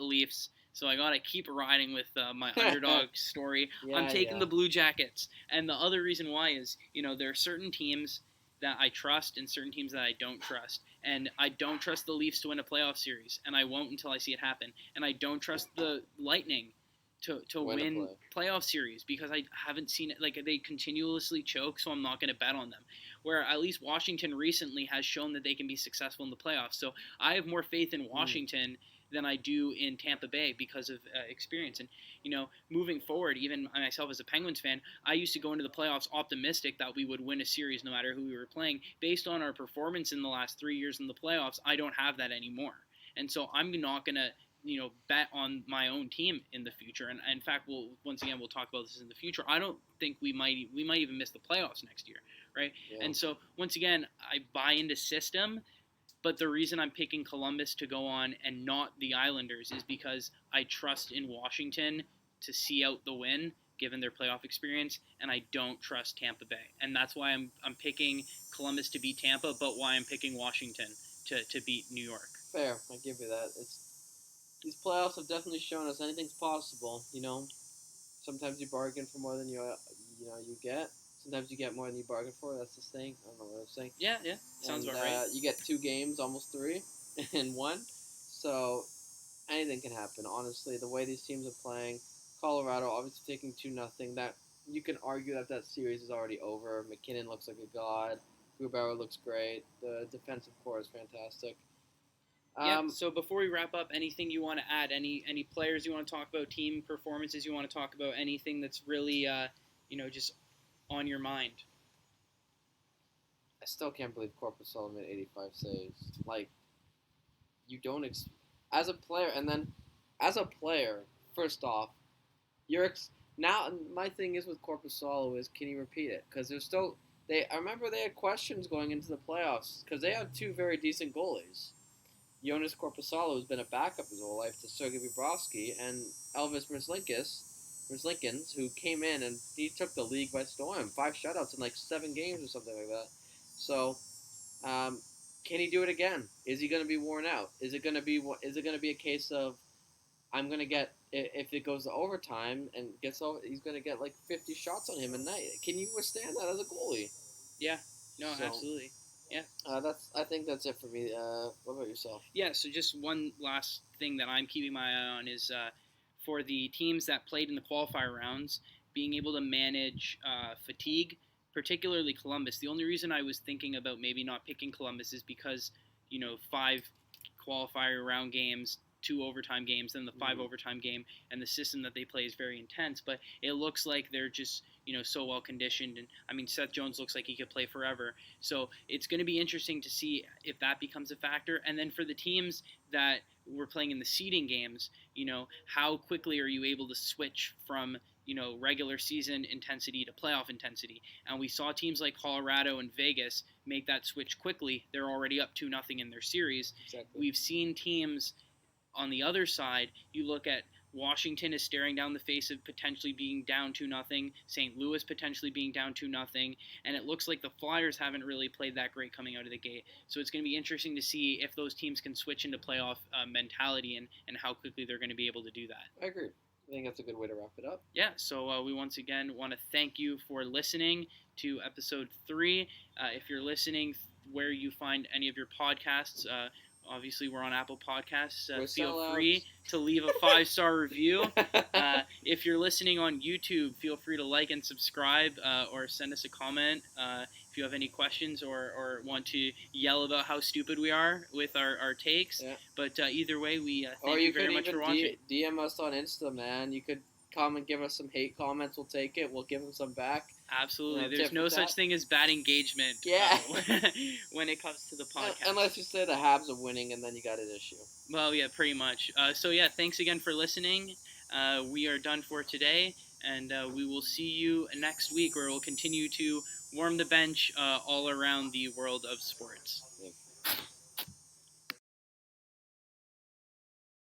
Leafs. So I gotta keep riding with my underdog story. I'm taking the Blue Jackets, and the other reason why is there are certain teams that I trust and certain teams that I don't trust, and I don't trust the Leafs to win a playoff series, and I won't until I see it happen, and I don't trust the Lightning to win playoff series because I haven't seen it. Like, they continuously choke, so I'm not going to bet on them. Where at least Washington recently has shown that they can be successful in the playoffs, so I have more faith in Washington than I do in Tampa Bay because of experience. And, moving forward, even myself as a Penguins fan, I used to go into the playoffs optimistic that we would win a series no matter who we were playing. Based on our performance in the last 3 years in the playoffs, I don't have that anymore. And so I'm not going to, bet on my own team in the future. And in fact, we'll talk about this in the future. I don't think we might even miss the playoffs next year, right? Yeah. And so once again, I buy into system. But the reason I'm picking Columbus to go on and not the Islanders is because I trust in Washington to see out the win, given their playoff experience, and I don't trust Tampa Bay. And that's why I'm picking Columbus to beat Tampa, but why I'm picking Washington to beat New York. Fair, I give you that. These playoffs have definitely shown us anything's possible. Sometimes you bargain for more than you get. Sometimes you get more than you bargain for. That's the saying. I don't know what I'm saying. Yeah. Sounds about right. You get 2 games, almost 3, in 1. So anything can happen. Honestly, the way these teams are playing, Colorado obviously taking 2-0. That you can argue that series is already over. McKinnon looks like a god. Grubauer looks great. The defensive core is fantastic. So before we wrap up, anything you want to add? Any players you want to talk about? Team performances you want to talk about? Anything that's really just on your mind? I still can't believe Korpisalo made 85 saves. Like, you don't as a player, and then as a player, first off, now my thing is with Korpisalo is, can he repeat it? Because I remember they had questions going into the playoffs because they have 2 very decent goalies. Jonas Korpisalo has been a backup his whole life to Sergei Bobrovsky, and Elvis Merzlikins, who came in and he took the league by storm. 5 shutouts in 7 games or something like that. So, can he do it again? Is he going to be worn out? Is it going to be a case of I'm going to get, if it goes to overtime and gets over, he's going to get 50 shots on him a night? Can you withstand that as a goalie? Yeah. No, absolutely. Yeah. I think that's it for me. What about yourself? Yeah. So just one last thing that I'm keeping my eye on is for the teams that played in the qualifier rounds, being able to manage fatigue, particularly Columbus. The only reason I was thinking about maybe not picking Columbus is because 5 qualifier round games, 2 overtime games, then the 5 overtime game, and the system that they play is very intense. But it looks like they're just so well conditioned. And I mean, Seth Jones looks like he could play forever. So it's going to be interesting to see if that becomes a factor. And then for the teams that were playing in the seeding games, how quickly are you able to switch from regular season intensity to playoff intensity? And we saw teams like Colorado and Vegas make that switch quickly. They're already up 2-0 in their series. Exactly. We've seen teams on the other side. You look at Washington is staring down the face of potentially being down 2-0, St. Louis potentially being down 2-0, and it looks like the Flyers haven't really played that great coming out of the gate. So it's going to be interesting to see if those teams can switch into playoff mentality and how quickly they're going to be able to do that. I agree. I think that's a good way to wrap it up. Yeah, so we once again want to thank you for listening to episode 3. If you're listening where you find any of your podcasts, obviously we're on Apple Podcasts. Feel free to leave a 5-star review. If you're listening on YouTube, feel free to like and subscribe or send us a comment if you have any questions or want to yell about how stupid we are with our takes. Yeah. But either way, we thank you very much for watching. DM us on Insta, man. You could comment, give us some hate comments. We'll take it. We'll give them some back. Absolutely. There's no such thing as bad engagement when it comes to the podcast. Unless you say the Habs are winning and then you got an issue. Well, yeah, pretty much. Thanks again for listening. We are done for today, and we will see you next week where we'll continue to warm the bench all around the world of sports. Yeah.